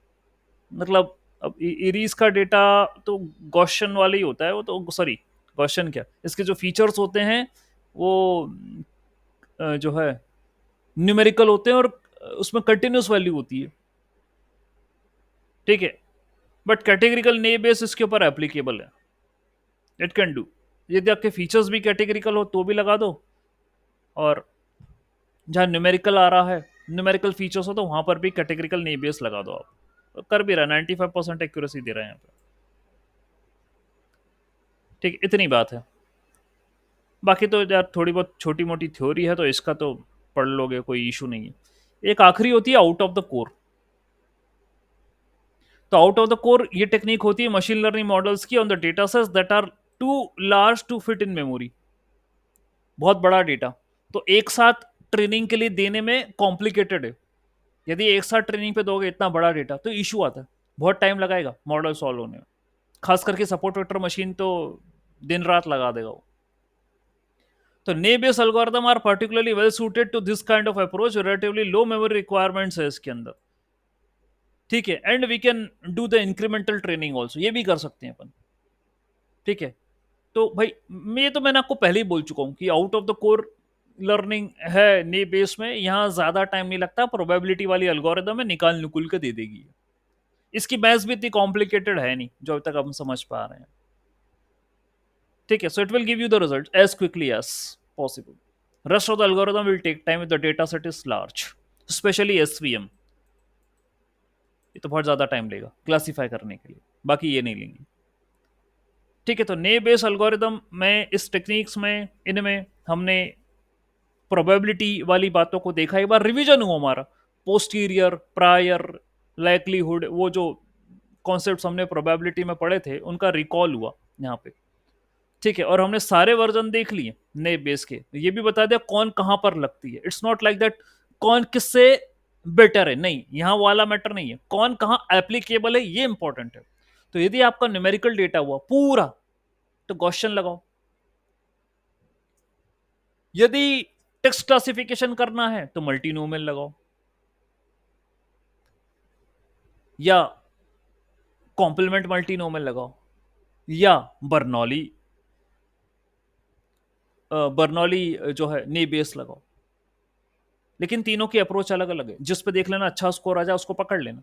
मतलब अब इरीज का डेटा तो गॉसियन वाला ही होता है, वो तो सॉरी गॉसियन क्या, इसके जो फीचर्स होते हैं वो जो है न्यूमेरिकल होते हैं और उसमें कंटिन्यूस वैल्यू होती है, ठीक है। बट कैटेगरिकल नेम बेस इसके ऊपर एप्लीकेबल है, इट कैन डू। यदि आपके फीचर्स भी कैटेगरिकल हो तो भी लगा दो, और जहाँ न्यूमेरिकल आ रहा है, न्यूमेरिकल फीचर्स हो तो वहां पर भी कैटेगरिकल नेम बेस लगा दो आप, तो कर भी रहा है, 95% एक्यूरेसी दे रहे हैं यहाँ पे, ठीक, इतनी बात है। बाकी तो यार थोड़ी बहुत छोटी मोटी थ्योरी है तो इसका तो पढ़ लोगे, कोई इशू नहीं है। एक आखिरी होती है आउट ऑफ द कोर। तो आउट ऑफ द कोर ये टेक्निक होती है मशीन लर्निंग मॉडल्स की on the data sets that are too large to fit in memory, बहुत बड़ा डेटा तो एक साथ ट्रेनिंग के लिए देने में कॉम्प्लिकेटेड है। यदि एक साथ ट्रेनिंग पे दोगे इतना बड़ा डेटा तो इशू आता है, बहुत टाइम लगाएगा मॉडल सॉल्व होने में, खास करके सपोर्ट वेक्टर मशीन तो दिन रात लगा देगा वो। तो naive based algorithm are particularly well suited to this kind of approach, relatively low memory requirements है इसके अंदर, ठीक है। And we can do the incremental training also, ये भी कर सकते हैं अपन, ठीक है। तो भाई मैंने आपको पहले ही बोल चुका हूं कि out of the core learning है ने बेस में, यहां ज्यादा टाइम नहीं लगता, प्रोबेबिलिटी वाली एल्गोरिदम है, निकाल निकुल के दे देगी। इसकी मैथ्स भी इतनी कॉम्प्लिकेटेड है नहीं जो अभी तक हम समझ पा रहे हैं, ठीक है। So it will give you the result as quickly as possible. Rest of the algorithm will take time with the data set is large, specially SVM, ये तो बहुत ज्यादा टाइम लेगा क्लासीफाई करने के लिए, बाकी ये नहीं लेंगे, ठीक है। तो नेम बेस्ड एल्गोरिदम में इस टेक्निक्स में इनमें हमने प्रोबेबिलिटी वाली बातों को देखा, एक बार रिवीजन हुआ हमारा, पोस्टीरियर, प्रायर, लाइकलीहुड, वो जो कॉन्सेप्ट्स हमने प्रोबेबिलिटी में पढ़े थे उनका रिकॉल हुआ यहाँ पे, ठीक है। और हमने सारे वर्जन देख लिए नेम बेस के, ये भी बता दिया कौन कहाँ पर लगती है। इट्स नॉट लाइक दैट कौन किससे बेटर है, नहीं, यहाँ वाला मैटर नहीं है, कौन कहाँ एप्लीकेबल है ये इंपॉर्टेंट है। तो यदि आपका न्यूमेरिकल डेटा हुआ पूरा तो गॉसियन लगाओ, यदि टेक्स्ट क्लासिफिकेशन करना है तो मल्टीनोमियल लगाओ, या कॉम्प्लीमेंट मल्टीनोमियल लगाओ, या बर्नौली बर्नौली जो है नेम बेस लगाओ। लेकिन तीनों की अप्रोच अलग अलग है, जिस पे देख लेना अच्छा स्कोर आ जाए उसको पकड़ लेना,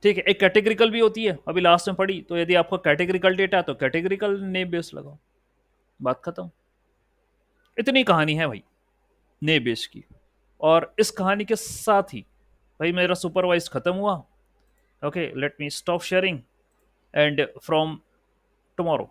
ठीक है, एक कैटेगरिकल भी होती है, अभी लास्ट में पढ़ी, तो यदि आपको कैटेगरिकल डेटा है तो कैटेगरिकल नेम बेस लगाओ, बात खत्म। इतनी कहानी है भाई नेम बेस की। और इस कहानी के साथ ही भाई मेरा सुपरवाइज खत्म हुआ। Okay, let me stop sharing and from tomorrow